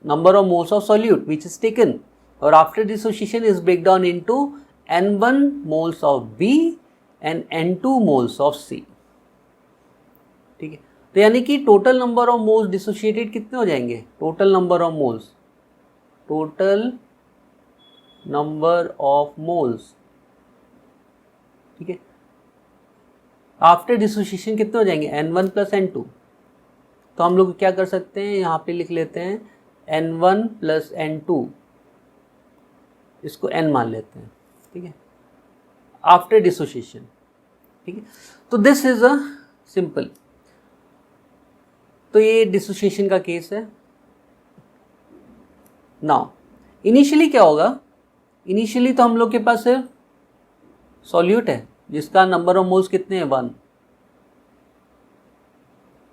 number of moles of solute which is taken, और after dissociation is break down into N1 moles of B and N2 moles of C, ठीक है। तो यानी कि total number of moles dissociated कितने हो जाएंगे, टोटल नंबर ऑफ मोल्स, ठीक है, आफ्टर डिसोशिएशन कितने हो जाएंगे, N1 प्लस N2। तो हम लोग क्या कर सकते हैं, यहाँ पे लिख लेते हैं N1 प्लस N2, इसको N मान लेते हैं, ठीक है, आफ्टर डिसोशिएशन, ठीक है। तो दिस इज अ सिंपल, तो ये डिसोशिएशन का केस है। नाउ इनिशियली क्या होगा, इनिशियली तो हम लोग के पास सिर्फ सॉल्यूट है जिसका नंबर ऑफ मोल्स कितने हैं, 1,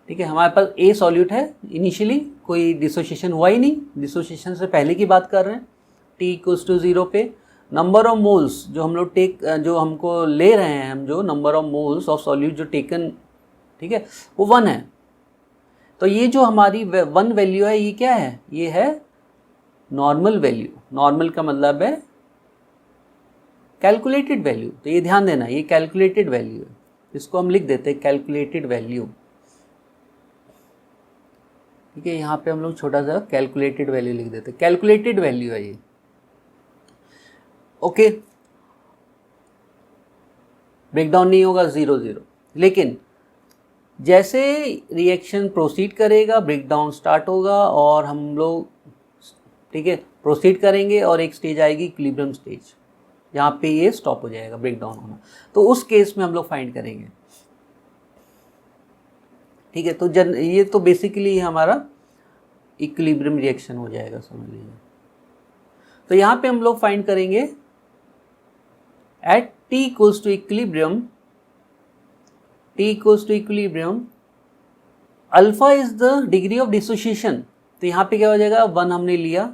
ठीक है, हमारे पास A सॉल्यूट है, इनिशियली कोई डिसोशिएशन हुआ ही नहीं, डिसोशिएशन से पहले की बात कर रहे हैं। T इक्वल्स टू 0 पे नंबर ऑफ मोल्स जो हम लोग जो हमको ले रहे हैं, हम जो number of moles of solute जो टेकन, ठीक है, वो 1 है। तो ये जो हमारी 1 वैल्यू है ये क्या है, ये है नॉर्मल वैल्यू। नॉर्मल का मतलब है कैलकुलेटेड वैल्यू, तो ये ध्यान देना, ये कैलकुलेटेड वैल्यू है, इसको हम लिख देते हैं कैलकुलेटेड वैल्यू, ठीक है। यहाँ पे हम लोग छोटा सा कैलकुलेटेड वैल्यू लिख देते हैं, कैलकुलेटेड वैल्यू है ये, ओके। ब्रेकडाउन नहीं होगा 0-0, लेकिन जैसे रिएक्शन प्रोसीड करेगा ब्रेकडाउन स्टार्ट होगा और हम लोग, ठीक है, प्रोसीड करेंगे और एक स्टेज आएगी इक्विलिब्रियम स्टेज। यहाँ पे ये स्टॉप हो जाएगा ब्रेक डाउन होना। तो उस केस में हम लोग फाइंड करेंगे, ठीक है। तो ये तो बेसिकली हमारा इक्विलिब्रियम रिएक्शन हो जाएगा, समझ लीजिए। तो यहाँ पे हम लोग फाइंड करेंगे at t equals to equilibrium, alpha is the degree of dissociation. तो यहाँ पे क्या हो जाएगा, 1 हमने लिया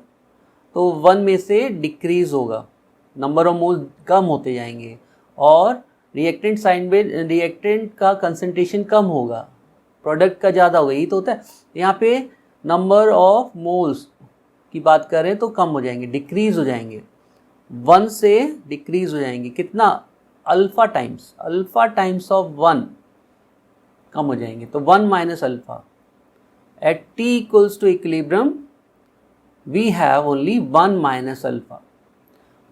तो 1 में से डिक्रीज होगा, नंबर ऑफ मोल्स कम होते जाएंगे और रिएक्टेंट साइन में रिएक्टेंट का कंसंट्रेशन कम होगा, प्रोडक्ट का ज़्यादा होगा, यही तो होता है। यहाँ पे नंबर ऑफ मोल्स की बात करें तो कम हो जाएंगे, डिक्रीज हो जाएंगे, 1 से डिक्रीज हो जाएंगे, कितना, अल्फा टाइम्स ऑफ 1 कम हो जाएंगे। तो 1 minus alpha at t equals to equilibrium we have only 1 minus alpha.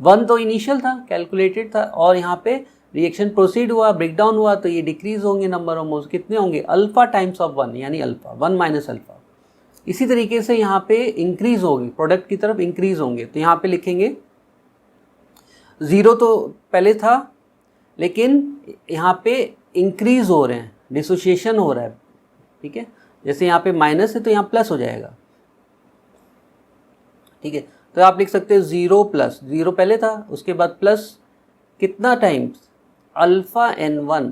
1 तो इनिशियल था, कैलकुलेटेड था, और यहाँ पे रिएक्शन प्रोसीड हुआ, ब्रेकडाउन हुआ, तो ये डिक्रीज होंगे नंबर ऑफ मोल्स, कितने होंगे, अल्फा टाइम्स ऑफ 1 यानी अल्फा, 1 माइनस अल्फा। इसी तरीके से यहाँ पे इंक्रीज होगी, प्रोडक्ट की तरफ इंक्रीज होंगे, तो यहाँ पे लिखेंगे 0 तो पहले था लेकिन यहाँ पे इंक्रीज हो रहे हैं, डिसोसिएशन हो रहा है, ठीक है। जैसे यहाँ पे माइनस है तो यहाँ प्लस हो जाएगा, ठीक है। तो आप लिख सकते हैं 0 प्लस 0 पहले था, उसके बाद प्लस कितना times, alpha n1,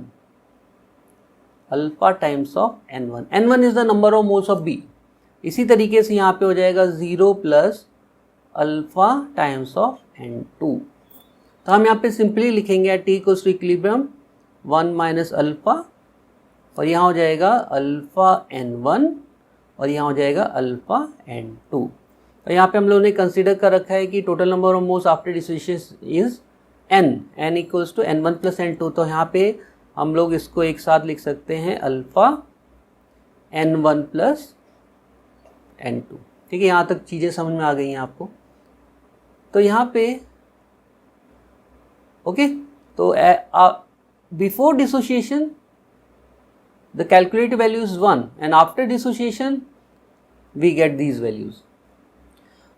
alpha times of n1, n1 is the number of moles of B। इसी तरीके से यहाँ पे हो जाएगा 0 plus alpha times of n2। तो हम यहाँ पे सिंपली लिखेंगे t equals to equilibrium 1 minus alpha, और यहाँ हो जाएगा अल्फा n1 और यहाँ हो जाएगा अल्फा n2। और यहाँ पे हम लोगों ने कंसीडर कर रखा है कि total number of moles after dissociation is n equals to n1 plus n2। तो यहाँ पे हम लोग इसको एक साथ लिख सकते हैं अल्फा n1 प्लस n2, ठीक है। यहाँ तक चीज़ें समझ में आ गई हैं आपको। तो यहाँ पे ओके, तो before dissociation the calculated value is 1 and after dissociation we get these values।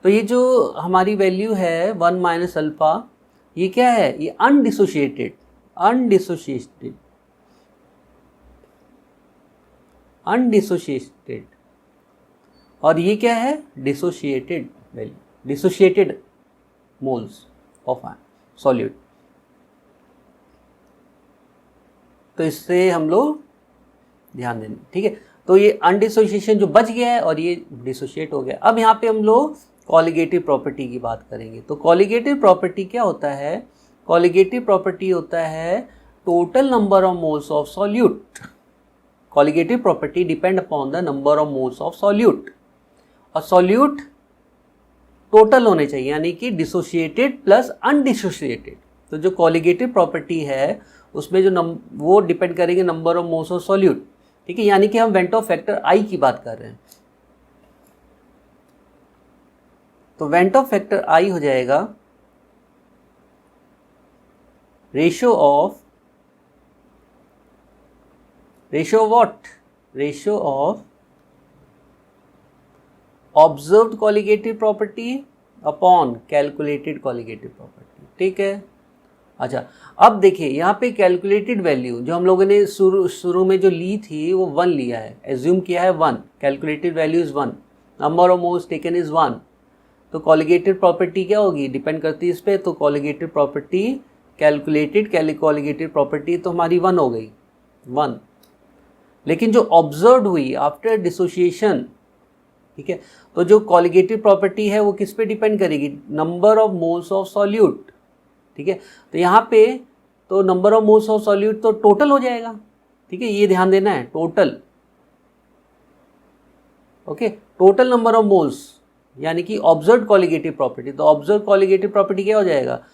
तो ये जो हमारी वैल्यू है 1 माइनस अल्फा, ये क्या है, ये अनडिसोशिएटेड और ये क्या है, dissociated value, dissociated moles of solute. तो इससे हम लोग ध्यान देना, ठीक है। तो ये अनडिसोसिएशन जो बच गया है और ये डिसोशिएट हो गया। अब यहाँ पे हम लोग कॉलिगेटिव प्रॉपर्टी की बात करेंगे। तो कॉलिगेटिव प्रॉपर्टी क्या होता है, कॉलिगेटिव प्रॉपर्टी होता है total number of moles of solute. Colligative property depend upon the number of moles of solute, और सॉल्यूट टोटल होने चाहिए, यानी कि डिसोशिएटेड प्लस अनडिसोशिएटेड। तो जो कॉलिगेटिव प्रॉपर्टी है उसमें जो वो डिपेंड करेंगे number of moles of solute, ठीक है। यानी कि हम वेंटॉफ फैक्टर I की बात कर रहे हैं। तो वेंटॉफ फैक्टर I हो जाएगा ratio of observed colligative property upon calculated colligative property, ठीक है। अच्छा, अब देखिए यहाँ पे कैलकुलेटेड वैल्यू जो हम लोगों ने शुरू में जो ली थी वो 1 लिया है, एज्यूम किया है 1, calculated value is 1, number of moles taken is 1। तो कॉलिगेटिव प्रॉपर्टी क्या होगी, डिपेंड करती है इस पर। तो colligative property calculated colligative property तो हमारी 1 हो गई, 1। लेकिन जो ऑब्जर्व हुई आफ्टर डिसोसिएशन, ठीक है, तो जो कॉलिगेटिव प्रॉपर्टी है वो किस पे डिपेंड करेगी, number of moles of solute, ठीक है। तो यहाँ पे तो number of moles of solute तो टोटल हो जाएगा, ठीक है, ये ध्यान देना है, total, okay, total number of moles यानी कि ऑब्जर्व्ड कॉलिगेटिव प्रॉपर्टी। तो ऑब्जर्व्ड कॉलिगेटिव प्रॉपर्टी क्या हो जाएगा,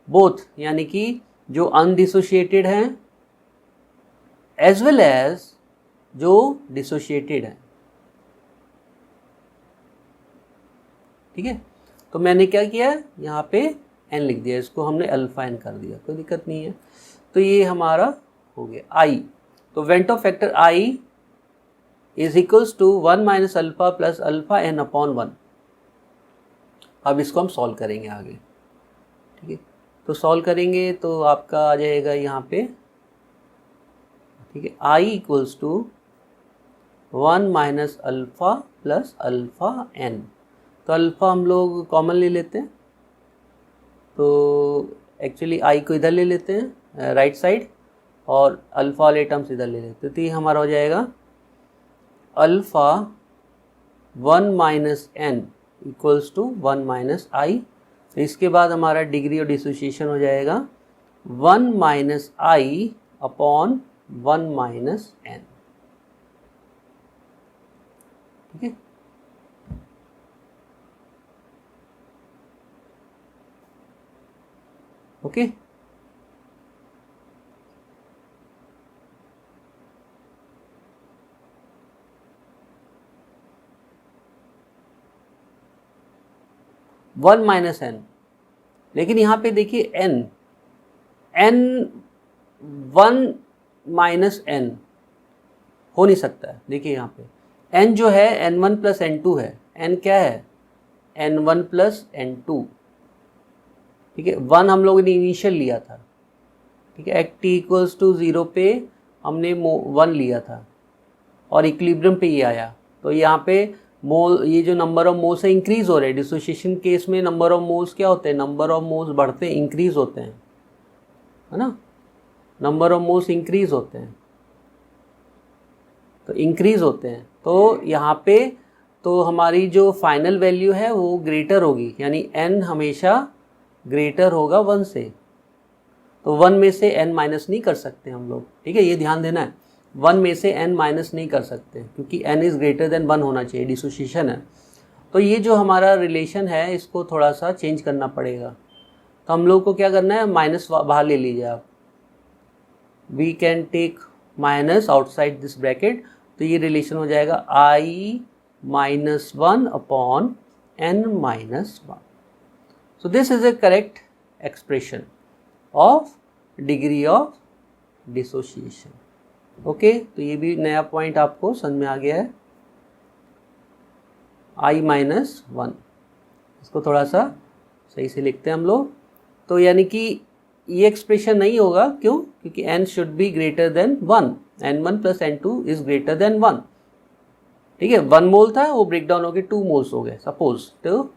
बोथ, यानी कि जो अनडिसोशिएटेड हैं एज वेल एज जो डिसोशिएटेड हैं, ठीक है। तो मैंने क्या किया, यहाँ पे n लिख दिया, इसको हमने अल्फा n कर दिया, कोई दिक्कत नहीं है। तो ये हमारा हो गया I। तो van't Hoff factor I is equals to 1 minus alpha plus alpha n upon 1। अब इसको हम सॉल्व करेंगे आगे, ठीक है। तो सॉल्व करेंगे तो आपका आ जाएगा यहाँ पे, ठीक है, i equals to 1 minus alpha plus alpha n. तो अल्फ़ा हम लोग कॉमन ले लेते हैं, तो एक्चुअली आई को इधर ले लेते हैं राइट साइड, और अल्फ़ा वाले टर्म्स इधर ले लेते हैं। तो ये हमारा हो जाएगा alpha 1 minus n equals to 1 minus i. तो इसके बाद हमारा डिग्री ऑफ डिसोसिएशन हो जाएगा 1 माइनस आई अपॉन 1 माइनस एन। ठीक है, ओके। वन माइनस एन, लेकिन यहाँ पे देखिए एन, एन 1 माइनस एन हो नहीं सकता है। देखिए यहाँ पे एन जो है n1 प्लस n2 है, एन क्या है n1 प्लस n2, ठीक है। 1 हम लोगों ने इनिशियल लिया था, ठीक है, एट टी इक्वल्स टू 0 पे हमने 1 लिया था और इक्विलिब्रियम पे ये आया। तो यहाँ पे मोल, ये जो नंबर ऑफ मोल्स है इंक्रीज हो रहे हैं। डिसोसिएशन केस में नंबर ऑफ मोल्स क्या होते हैं, नंबर ऑफ मोल्स बढ़ते हैं, इंक्रीज होते हैं, है ना, नंबर ऑफ मोल्स इंक्रीज होते हैं, तो इंक्रीज होते हैं। तो यहाँ पे तो हमारी जो फाइनल वैल्यू है वो ग्रेटर होगी, यानी n हमेशा ग्रेटर होगा 1 से। तो 1 में से n माइनस नहीं कर सकते हम लोग, ठीक है, ये ध्यान देना है। 1 में से n माइनस नहीं कर सकते क्योंकि n इज़ ग्रेटर देन 1 होना चाहिए, डिसोसिएशन है। तो ये जो हमारा रिलेशन है इसको थोड़ा सा चेंज करना पड़ेगा। तो हम लोग को क्या करना है, माइनस बाहर ले लीजिए आप, we can take minus outside this bracket. तो ये रिलेशन हो जाएगा i minus 1 upon n minus 1। So this is a correct expression of degree of dissociation. Okay, तो ये भी नया पॉइंट आपको समझ में आ गया है, i माइनस 1। इसको थोड़ा सा सही से लिखते हैं हम लोग। तो यानी कि ये एक्सप्रेशन नहीं होगा, क्यों, क्योंकि n should be greater than 1, n1 plus n2 is greater than 1, ठीक है। 1 मोल था, वो ब्रेक डाउन हो गए 2 मोल्स हो गए सपोज, तो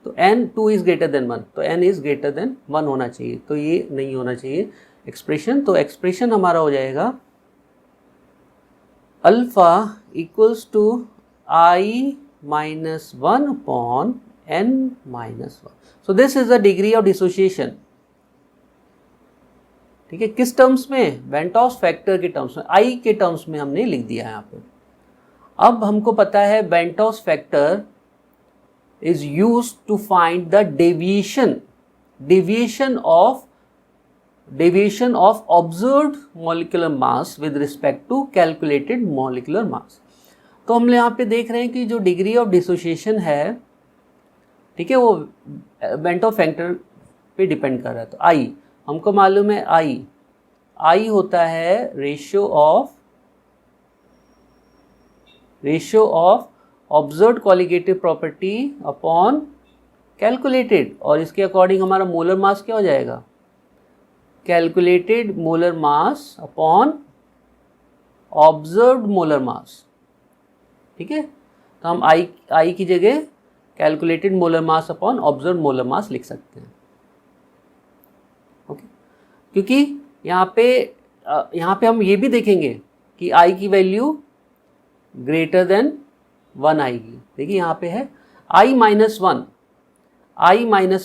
n2 इज ग्रेटर देन 1, तो n इज ग्रेटर देन 1 होना चाहिए, तो ये नहीं होना चाहिए एक्सप्रेशन। तो एक्सप्रेशन हमारा हो जाएगा alpha equals to i minus 1 upon n minus 1। So this is the degree of dissociation, ठीक है। किस टर्म्स में, वेंटॉस फैक्टर के टर्म्स में, i के टर्म्स में हमने लिख दिया है यहाँ पे। अब हमको पता है van't Hoff factor is used to find the deviation of observed molecular mass with respect to calculated molecular mass। तो हम यहाँ पे देख रहे हैं कि जो डिग्री ऑफ डिसोसिएशन है, ठीक है, वो वेंटॉस फैक्टर पे डिपेंड कर रहा है। तो I हमको मालूम है, I होता है ratio of observed qualitative property upon calculated, और इसके अकॉर्डिंग हमारा मोलर मास क्या हो जाएगा, calculated molar mass upon observed molar mass, ठीक है। तो हम आई की जगह calculated molar mass upon observed molar मास लिख सकते हैं, ओके। क्योंकि यहाँ पे हम ये भी देखेंगे कि आई की वैल्यू ग्रेटर देन 1 आएगी। देखिए यहाँ पे है i माइनस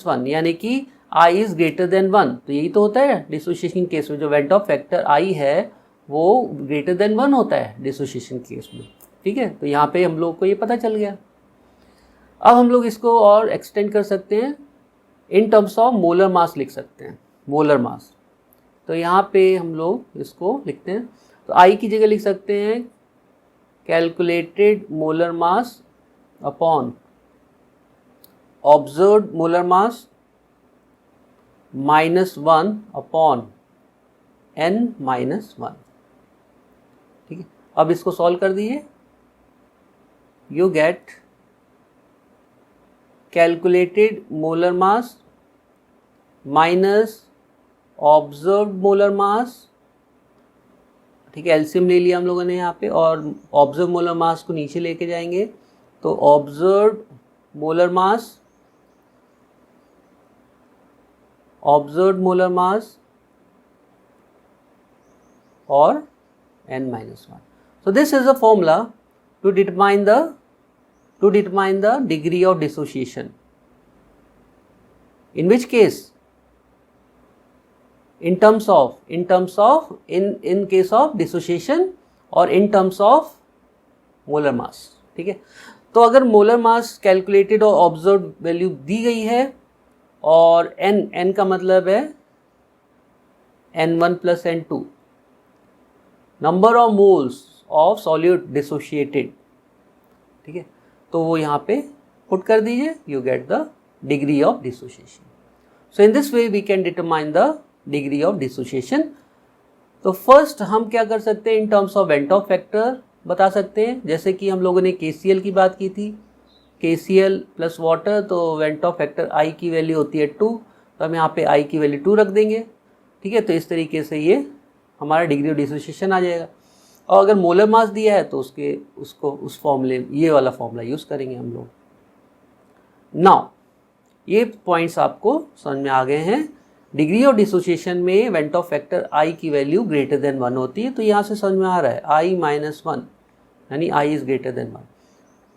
1, यानी कि i इज ग्रेटर देन 1। तो यही तो होता है डिसोसिएशन केस में, जो वेंटॉस फैक्टर i है वो ग्रेटर देन 1 होता है डिसोसिएशन केस में, ठीक है। तो यहाँ पे हम लोग को ये पता चल गया। अब हम लोग इसको और एक्सटेंड कर सकते हैं, इन टर्म्स ऑफ मोलर मास लिख सकते हैं, मोलर मास। तो यहाँ पे हम लोग इसको लिखते हैं, तो i की जगह लिख सकते हैं calculated molar mass upon observed molar मास माइनस 1 अपॉन n माइनस 1, ठीक है। अब इसको सॉल्व कर दीजिए, you gate calculated molar mass minus observed molar mass, ठीक है, एलसीएम ले लिया हम लोगों ने यहाँ पे, और ऑब्जर्व मोलर मास को नीचे लेके जाएंगे तो observed molar mass, observed molar mass और n-1. So this is a formula to determine the degree of dissociation. In which case, in case of dissociation और in terms of molar mass, ठीक है। तो अगर मोलर मास कैलकुलेटेड और ऑब्जर्व वैल्यू दी गई है और n का मतलब है n1 plus n2, number of moles of solute dissociated, ठीक है, तो वो यहाँ पे पुट कर दीजिए, you get the degree of dissociation. So in this way we can determine the degree of dissociation. तो फर्स्ट हम क्या कर सकते हैं, in terms of van't Hoff factor बता सकते हैं. जैसे कि हम लोगों ने KCl की बात की थी, KCl प्लस वाटर, तो वेंट ऑफ फैक्टर I की वैल्यू होती है 2, तो हम यहाँ पे I की वैल्यू 2 रख देंगे, ठीक है. तो इस तरीके से ये हमारा डिग्री ऑफ डिसोशिएशन आ जाएगा. और अगर मोलर मास दिया है तो उसको उस फॉर्मूले, ये वाला फॉर्मूला यूज़ करेंगे हम लोग. नाउ ये पॉइंट्स आपको समझ में आ गए हैं. डिग्री ऑफ डिसोशिएशन में वेंट ऑफ फैक्टर I की वैल्यू ग्रेटर देन 1 होती है, तो यहाँ से समझ में आ रहा है I माइनस 1 यानी I is greater than 1.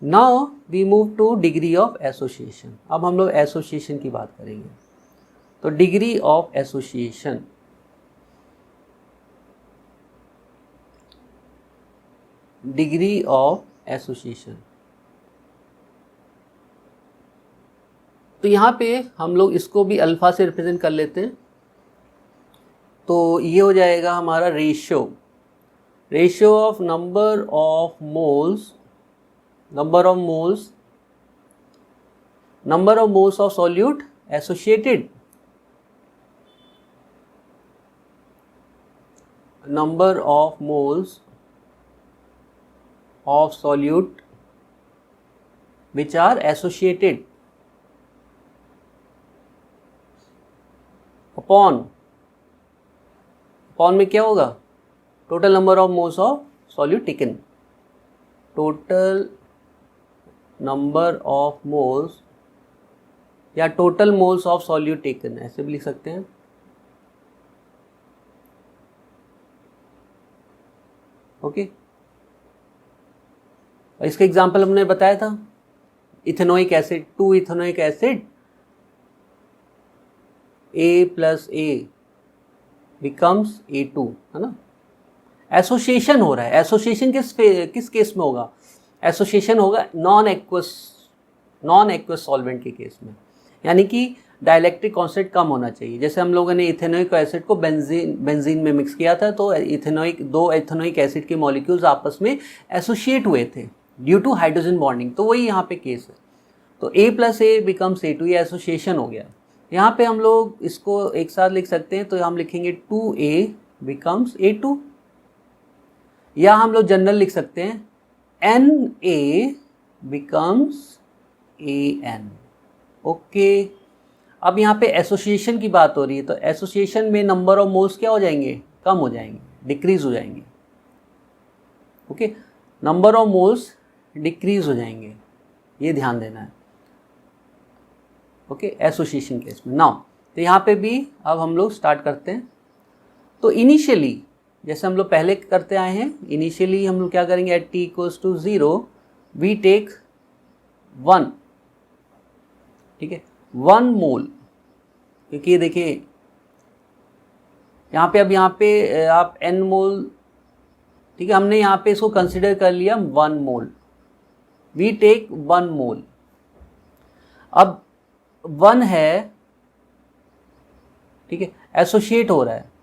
Now we move to degree of association. अब हम लोग एसोसिएशन की बात करेंगे. तो degree of association, degree of association, तो यहाँ पे हम लोग इसको भी अल्फा से रिप्रेजेंट कर लेते हैं. तो ये हो जाएगा हमारा ratio of number of moles of solute associated, number of moles of solute which are associated upon में क्या होगा, total number of moles of solute taken, total number of moles या total moles of solute taken, ऐसे भी लिख सकते हैं. ओके. और इसका एग्जाम्पल हमने बताया था, ethanoic acid, 2 ethanoic acid A plus A becomes A2, है ना. एसोसिएशन हो रहा है. एसोसिएशन किस केस में होगा, एसोसिएशन होगा नॉन एक्वस सॉल्वेंट के केस में, यानी कि डाइलेक्ट्रिक कांस्टेंट कम होना चाहिए. जैसे हम लोगों ने इथेनोइक एसिड को बेंजीन में मिक्स किया था, तो दो इथेनोइक एसिड के मॉलिक्यूल्स आपस में एसोसिएट हुए थे ड्यू टू हाइड्रोजन बॉन्डिंग, तो वही यहाँ पे केस है. तो A plus A becomes A2, ये एसोसिएशन हो गया. यहाँ पे हम लोग इसको एक साथ लिख सकते हैं, तो हम लिखेंगे 2A बिकम्स A2, या हम लोग जनरल लिख सकते हैं Na बिकम्स AN. ओके. अब यहाँ पे एसोसिएशन की बात हो रही है, तो एसोसिएशन में नंबर ऑफ मोल्स क्या हो जाएंगे, कम हो जाएंगे, डिक्रीज हो जाएंगे. Okay. Number of moles decrease हो जाएंगे, ये ध्यान देना है. ओके. एसोसिएशन केस में. नाउ तो यहाँ पे भी अब हम लोग स्टार्ट करते हैं. तो इनिशियली जैसे हम लोग पहले करते आए हैं, इनिशियली हम लोग क्या करेंगे, at t equals to 0 we take 1, ठीक है, 1 मोल. क्योंकि ये देखिए यहाँ पे आप n मोल, ठीक है, हमने यहाँ पे इसको कंसिडर कर लिया 1 मोल. वी टेक 1 मोल. अब 1 है, ठीक है, एसोसिएट हो रहा है,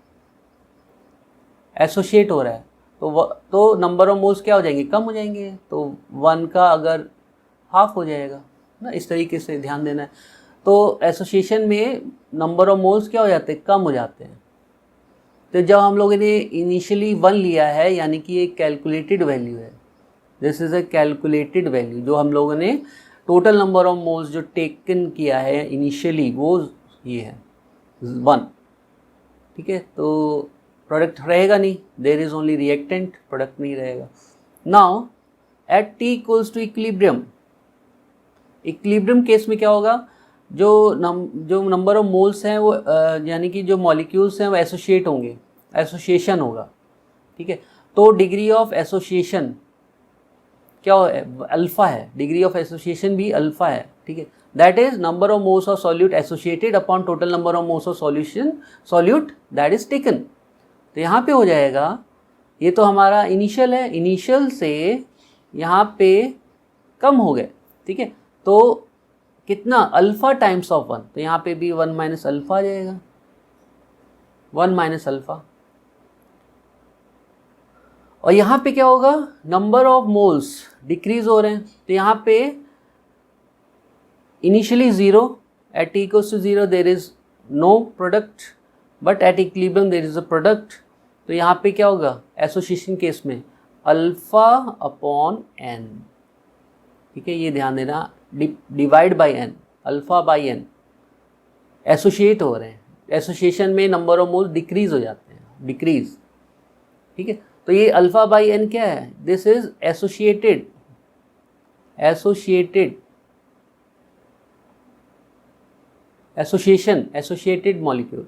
तो नंबर ऑफ मोल्स क्या हो जाएंगे, कम हो जाएंगे. तो 1 का अगर हाफ हो जाएगा ना, इस तरीके से ध्यान देना है. तो एसोसिएशन में नंबर ऑफ मोल्स क्या हो जाते हैं, कम हो जाते हैं. तो जब हम लोगों ने इनिशियली 1 लिया है, यानी कि एक कैलकुलेटेड वैल्यू है, this is a calculated value, जो हम लोगों ने टोटल नंबर ऑफ मोल्स जो टेकन किया है इनिशियली, वो ये है. 1, ठीक है, तो प्रोडक्ट रहेगा नहीं, there is only reactant, product नहीं रहेगा। Now at T equals to equilibrium, equilibrium case में क्या होगा, जो नंबर ऑफ मोल्स हैं वो यानी कि जो मॉलिक्यूल्स हैं वो एसोसिएट होंगे, एसोसिएशन होगा, ठीक है। तो डिग्री ऑफ एसोसिएशन क्या है, अल्फा है, डिग्री ऑफ एसोसिएशन भी अल्फा है, ठीक है। That is number of moles of solute associated upon total number of moles of solute that is taken. तो यहाँ पे हो जाएगा, ये तो हमारा इनिशियल है, इनिशियल से यहाँ पे कम हो गए, ठीक है, तो कितना, अल्फा टाइम्स ऑफ 1, तो यहाँ पे भी 1 माइनस अल्फा आ जाएगा, 1 माइनस अल्फा। और यहाँ पे क्या होगा, नंबर ऑफ मोल्स डिक्रीज हो रहे हैं, तो यहाँ पे initially 0, at T equals to 0 there is no product, but at equilibrium there is a product. तो यहाँ पे क्या होगा, एसोसिएशन केस में अल्फा अपॉन n, ठीक है, ये ध्यान देना, divide by n, alpha by n, associate हो रहे हैं, एसोसिएशन में नंबर ऑफ मोल्स डिक्रीज हो जाते हैं, डिक्रीज, ठीक है। तो ये अल्फा बाई n क्या है, this is associated, association, associated molecule,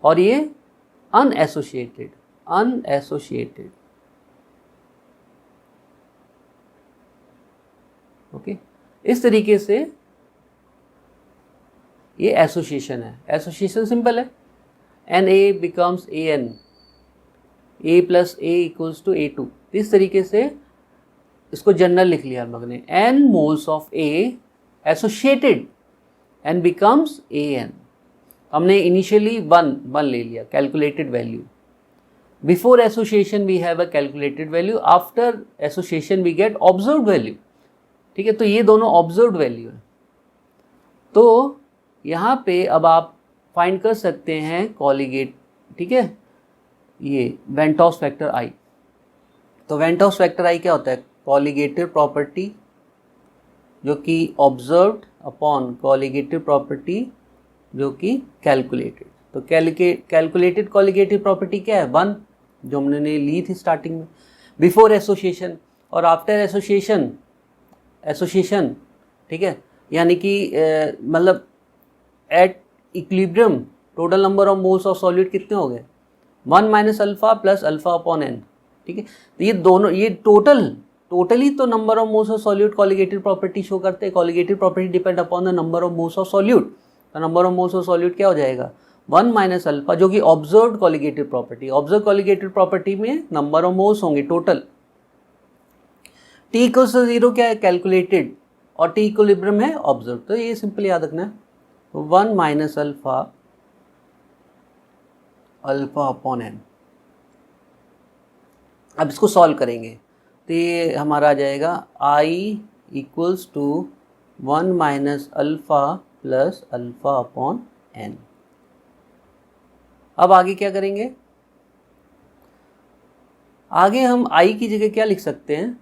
और ये अनएसोसिएटेड, ओके। इस तरीके से ये एसोसिएशन है, एसोसिएशन सिंपल है, Na becomes An, A plus A equals to A2, इस तरीके से इसको जनरल लिख लिया हम लोगों ने, n moles of A associated n becomes An। हमने इनिशियली 1 ले लिया, calculated value, before association we have a calculated value, after association we get observed value, ठीक है। तो ये दोनों ऑब्जर्व्ड वैल्यू है। तो यहाँ पे अब आप फाइंड कर सकते हैं कॉलिगेट, ठीक है, ये वेंटॉस फैक्टर I। तो वेंटॉस फैक्टर I क्या होता है, कॉलिगेटिव प्रॉपर्टी जो कि ऑब्जर्व्ड अपॉन कॉलिगेटिव प्रॉपर्टी जो कि कैलकुलेटेड। तो कैलकुलेटेड कॉलिगेटिव प्रॉपर्टी क्या है, 1, जो हमने ली थी स्टार्टिंग में, बिफोर एसोसिएशन और आफ्टर एसोसिएशन, ठीक है, यानी कि मतलब at equilibrium total number of moles of solute कितने हो गए, 1 minus alpha plus alpha upon n, ठीक है। तो ये दोनों, ये टोटली तो number of moles of solute colligative property show करते हैं, colligative property depend upon the number of moles of solute. तो number of moles of solute क्या हो जाएगा, 1 माइनस अल्फा, जो कि observed colligative property, observe colligative property में नंबर ऑफ मोल्स होंगे टोटल। T इक्वल्स टू 0 क्या है, कैलकुलेटेड, और T इक्विलिब्रियम है ऑब्जर्व। तो ये सिंपल याद रखना है, 1 माइनस अल्फा अपॉन n। अब इसको सॉल्व करेंगे तो ये हमारा आ जाएगा I equals to 1 minus alpha plus alpha upon n। अब आगे क्या करेंगे, आगे हम I की जगह क्या लिख सकते हैं,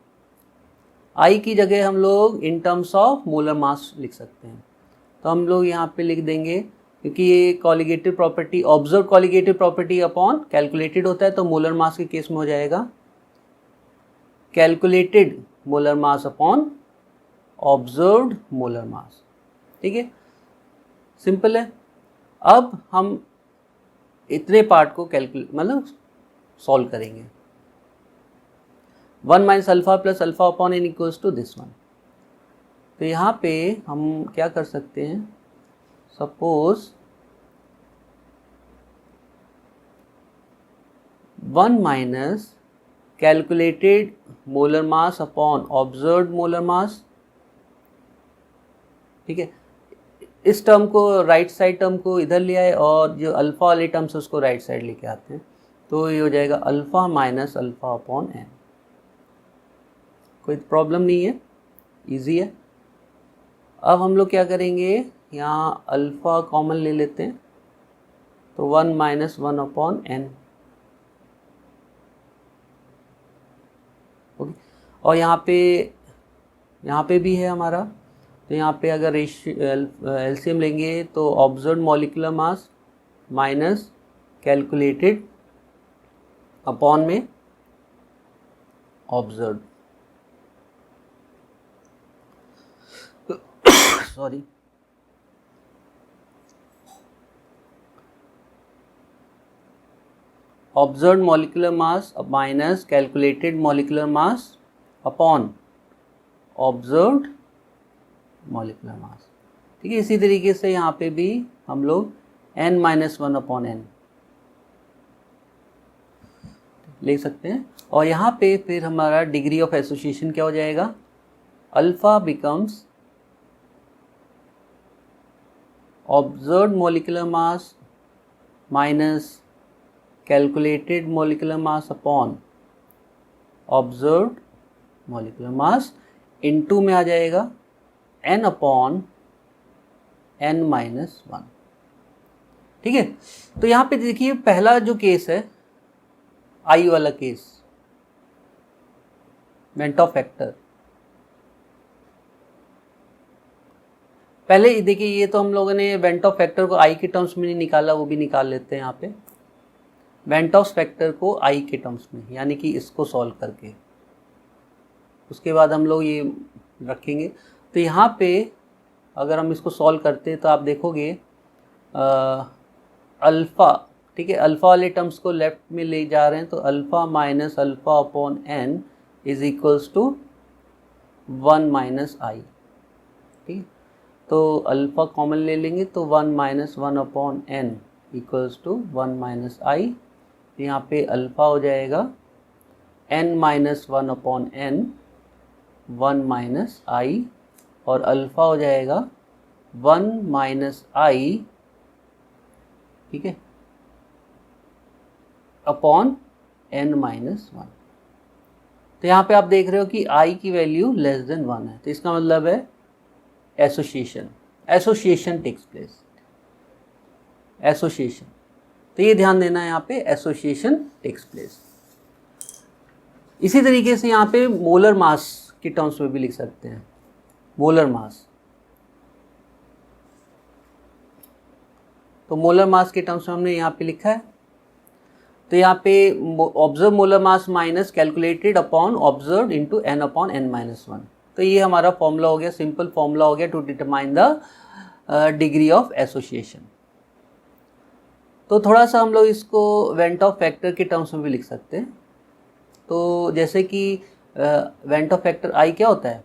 I की जगह हम लोग इन टर्म्स ऑफ मोलर मास लिख सकते हैं। तो हम लोग यहाँ पे लिख देंगे, क्योंकि ये colligative property, observe colligative property upon calculated होता है, तो मोलर मास के केस में हो जाएगा calculated molar mass upon observed molar mass, ठीक है, सिंपल है। अब हम इतने पार्ट को मतलब सॉल्व करेंगे, 1 minus alpha plus alpha upon n equals to this one. तो यहाँ पे हम क्या कर सकते हैं, suppose 1 minus calculated molar mass upon observed molar mass, ठीक है। इस टर्म को, राइट साइड टर्म को इधर ले आए और जो अल्फा वाले टर्म्स उसको राइट साइड लेके आते हैं, तो ये हो जाएगा alpha minus alpha upon n। कोई प्रॉब्लम नहीं है, इजी है। अब हम लोग क्या करेंगे, यहाँ अल्फ़ा कॉमन ले लेते हैं, तो 1 माइनस 1 अपॉन n, ओके। और यहाँ पे भी है हमारा, तो यहाँ पे अगर एलसीएम लेंगे तो observed molecular mass minus calculated upon में observe, sorry, observed molecular mass minus calculated molecular mass upon observed molecular mass. ठीक है, इसी तरीके से यहाँ पे भी हम लोग n-1 अपॉन n ले सकते हैं। और यहाँ पे फिर हमारा डिग्री ऑफ एसोसिएशन क्या हो जाएगा, alpha becomes observed molecular mass minus calculated molecular mass upon observed molecular mass into में आ जाएगा n अपॉन n-1। ठीक है, तो यहाँ पे देखिए पहला जो केस है आई वाला केस, वेंटॉफ फैक्टर, पहले देखिए ये तो हम लोगों ने वेंटॉफ फैक्टर को आई के टर्म्स में नहीं निकाला, वो भी निकाल लेते हैं यहाँ पे। वेंटॉफ फैक्टर को आई के टर्म्स में, यानी कि इसको सॉल्व करके, उसके बाद हम लोग ये रखेंगे। तो यहाँ पे अगर हम इसको सॉल्व करते हैं तो आप देखोगे अल्फ़ा, ठीक है, अल्फ़ा वाले टर्म्स को लेफ्ट में ले जा रहे हैं, तो alpha minus alpha upon n is equals to 1 minus i. ठीक है, तो अल्फ़ा कॉमन ले लेंगे तो 1-1 upon n equals to 1 minus i. यहाँ पे अल्फ़ा हो जाएगा n-1 अपॉन एन 1 माइनस आई, और अल्फ़ा हो जाएगा 1 माइनस आई, ठीक है, अपॉन n-1। तो यहाँ पे आप देख रहे हो कि i की वैल्यू लेस देन 1 है, तो इसका मतलब है एसोसिएशन टेक्स प्लेस, एसोसिएशन। तो ये ध्यान देना है, यहाँ पे एसोसिएशन टेक्स प्लेस। इसी तरीके से यहाँ पे मोलर मास के टर्म्स में भी लिख सकते हैं, मोलर मास। तो मोलर मास के टर्म्स में हमने यहाँ पे लिखा है, तो यहाँ पे observe molar mass minus calculated upon observe into n upon n-1। तो ये हमारा फॉर्मूला हो गया, सिंपल फॉर्मूला हो गया to determine the degree of association. तो थोड़ा सा हम लोग इसको वेंटॉफ फैक्टर के टर्म्स में भी लिख सकते हैं। तो जैसे कि वेंटॉफ फैक्टर आई क्या होता है,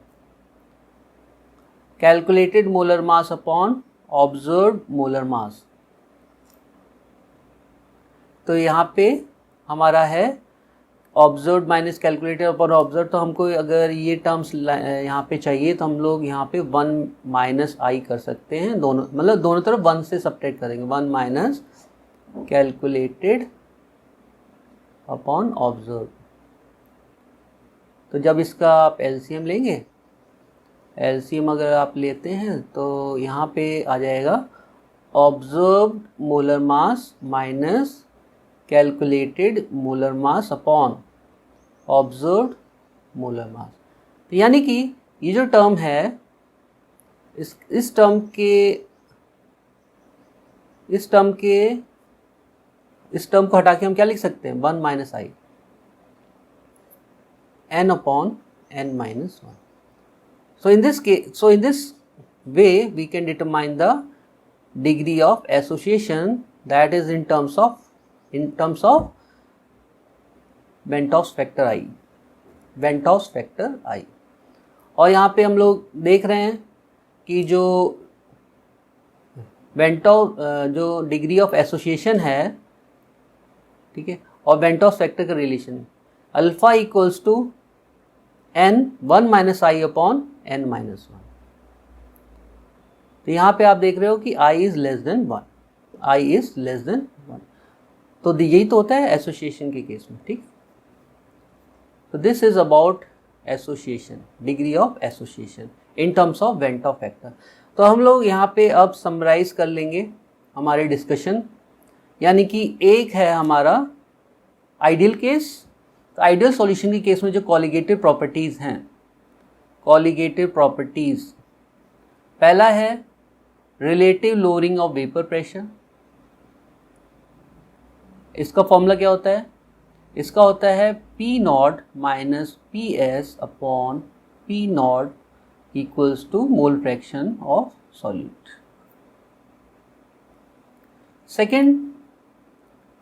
calculated molar mass upon observed molar mass. तो यहाँ पे हमारा है observe minus calculated upon observe, तो हमको अगर ये टर्म्स यहाँ पे चाहिए तो हम लोग यहाँ पे 1 माइनस आई कर सकते हैं, दोनों मतलब दोनों तरफ 1 से सब्ट्रैक्ट करेंगे, 1 माइनस कैलकुलेटेड अपॉन ऑब्जर्व। तो जब इसका आप एलसीएम लेंगे, एलसीएम अगर आप लेते हैं तो यहाँ पे आ जाएगा ऑब्जर्व्ड मोलर मास minus calculated molar mass upon observed molar mass. तो यानी कि ये जो टर्म है, इस टर्म को हटा के हम क्या लिख सकते हैं, 1 minus I n upon n-1। So in this way we can determine the degree of association, that is in terms of Ventoux factor I, Ventoux factor I। और यहाँ पे हम लोग देख रहे हैं कि जो जो डिग्री ऑफ एसोसिएशन है, ठीक है, और वेंटॉस फैक्टर का relation alpha equals to n 1 - i upon n-1। तो यहाँ पे आप देख रहे हो कि i is less than 1, i is less than 1। तो यही तो होता है एसोसिएशन के केस में, ठीक। तो this is about association, degree of association in terms of van't Hoff factor. तो हम लोग यहाँ पे अब समराइज कर लेंगे हमारे डिस्कशन, यानी कि एक है हमारा आइडियल केस। तो आइडियल सॉल्यूशन के केस में जो कॉलिगेटिव प्रॉपर्टीज़ हैं, कॉलिगेटिव प्रॉपर्टीज़, पहला है relative lowering of vapour pressure, इसका फॉर्मूला क्या होता है? इसका होता है P naught minus P S upon P naught equals to mole fraction of solute. Second,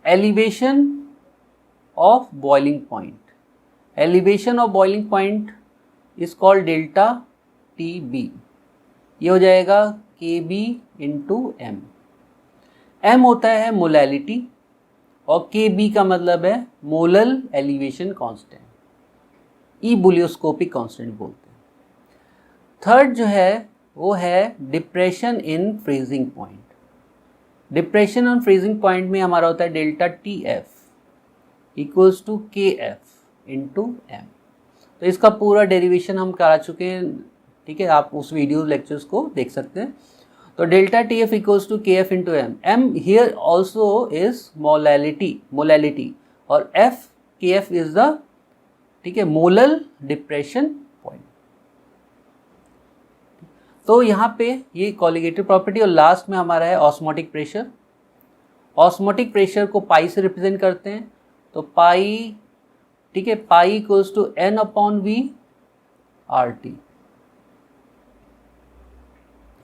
elevation of boiling point. Elevation of boiling point is called delta T B. ये हो जाएगा के बी इंटू एम। एम होता है मोलैलिटी और के बी का मतलब है molal elevation constant, ebullioscopic constant बोलते हैं। थर्ड जो है वो है depression in freezing point. Depression on freezing point में हमारा होता है delta T F equals to K F into M. तो इसका पूरा डेरिवेशन हम करा चुके हैं, ठीक है, आप उस वीडियो लेक्चर्स को देख सकते हैं। तो delta T F equals to K F into m. M here also is molality और F K F is the, ठीक है, मोलल डिप्रेशन पॉइंट। तो यहाँ पे ये कॉलिगेटिव प्रॉपर्टी। और लास्ट में हमारा है ऑस्मोटिक प्रेशर। ऑस्मोटिक प्रेशर को पाई से रिप्रेजेंट करते हैं। तो पाई, ठीक है, pi equals to N upon V R T.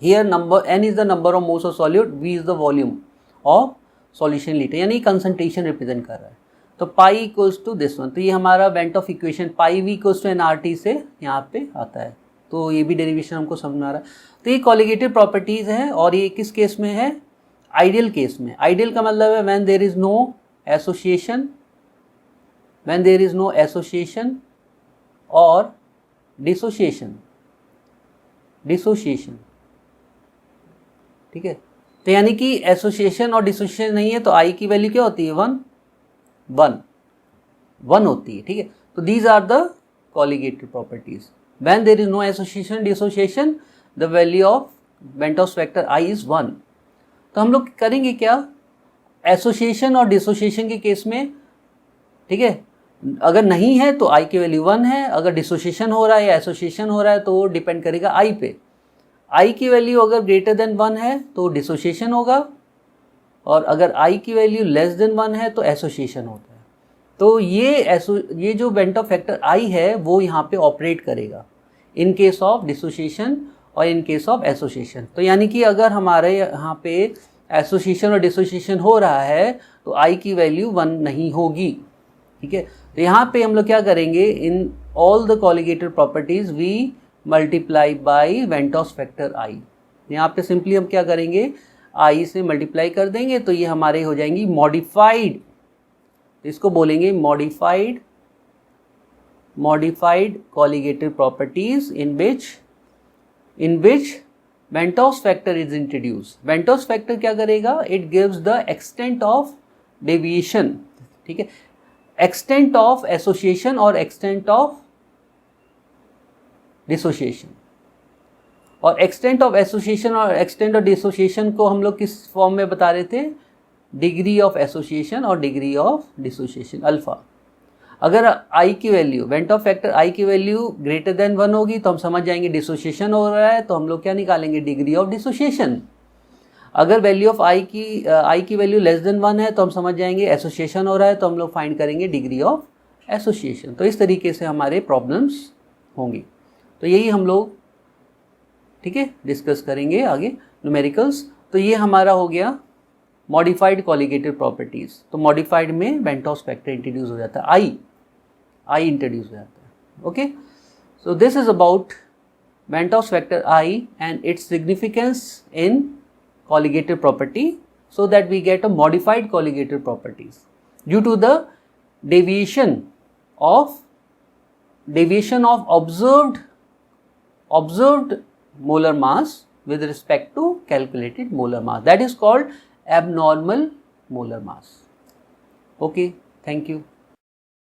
Here number n is the number of moles of solute, v is the volume of solution liter, यानी कंसंट्रेशन रिप्रेजेंट कर रहा है। तो pi equals to this one. तो ये हमारा van't Hoff equation pi V equals to n R T से यहाँ पे आता है। तो ये भी डेरिवेशन हमको समझ में आ रहा है। तो ये कॉलिगेटिव प्रॉपर्टीज हैं और ये किस केस में है? आइडियल केस में। आइडियल का मतलब है when there is no association, when there is no association और डिसोसिएशन, ठीक है। तो यानी कि एसोसिएशन और डिसोसिएशन नहीं है तो आई की वैल्यू क्या होती है? वन होती है, ठीक है। तो these are the colligative properties. When there is no association dissociation the value of van't Hoff vector i is 1। तो हम लोग करेंगे क्या? एसोसिएशन और डिसोसिएशन के केस में, ठीक है, अगर नहीं है तो आई की वैल्यू 1 है। अगर डिसोसिएशन हो रहा है या एसोसिएशन हो रहा है तो वो डिपेंड करेगा आई पे। आई की वैल्यू अगर ग्रेटर देन 1 है तो डिसोसिएशन होगा और अगर आई की वैल्यू लेस देन 1 है तो एसोसिएशन होता है। तो ये जो वेंटॉफ फैक्टर आई है वो यहाँ पे ऑपरेट करेगा इन केस ऑफ डिसोसिएशन और इन केस ऑफ एसोसिएशन। तो यानी कि अगर हमारे यहाँ पे एसोसिएशन और डिसोसिएशन हो रहा है तो आई की वैल्यू 1 नहीं होगी, ठीक है। तो यहाँ पे हम लोग क्या करेंगे? In all the colligative properties we multiply by van't Hoff factor i. यहाँ पे सिंपली हम क्या करेंगे? आई से मल्टीप्लाई कर देंगे तो ये हमारे हो जाएंगी मॉडिफाइड, इसको बोलेंगे modified colligative properties in which van't Hoff factor is introduce. Van't Hoff factor क्या करेगा? It gives the extent of deviation, ठीक है, एक्सटेंट ऑफ एसोसिएशन और एक्सटेंट ऑफ डिसोसिएशन। और एक्सटेंट ऑफ एसोसिएशन और एक्सटेंट ऑफ डिसोसिएशन को हम लोग किस फॉर्म में बता रहे थे? डिग्री ऑफ एसोसिएशन और डिग्री ऑफ डिसोसिएशन अल्फा। अगर आई की वैल्यू, वेंटॉफ फैक्टर आई की वैल्यू ग्रेटर देन 1 होगी तो हम समझ जाएंगे डिसोसिएशन हो रहा है, तो हम लोग क्या निकालेंगे? Degree of dissociation. अगर वैल्यू ऑफ आई की वैल्यू लेस देन 1 है तो हम समझ जाएंगे एसोसिएशन हो रहा है, तो हम लोग फाइंड करेंगे डिग्री ऑफ एसोसिएशन। तो इस तरीके से हमारे प्रॉब्लम्स होंगी। तो यही हम लोग, ठीक है, डिस्कस करेंगे आगे न्यूमेरिकल्स। तो ये हमारा हो गया मॉडिफाइड कॉलिगेटिव प्रॉपर्टीज। तो मॉडिफाइड में वेंटॉस फैक्टर इंट्रोड्यूस हो जाता है, आई इंट्रोड्यूस हो जाता है। Okay, so this is about van't Hoff factor i and its significance in colligative property, so that we get a modified colligative properties due to the deviation of observed molar mass with respect to calculated molar mass. That is called abnormal molar mass. Okay, thank you.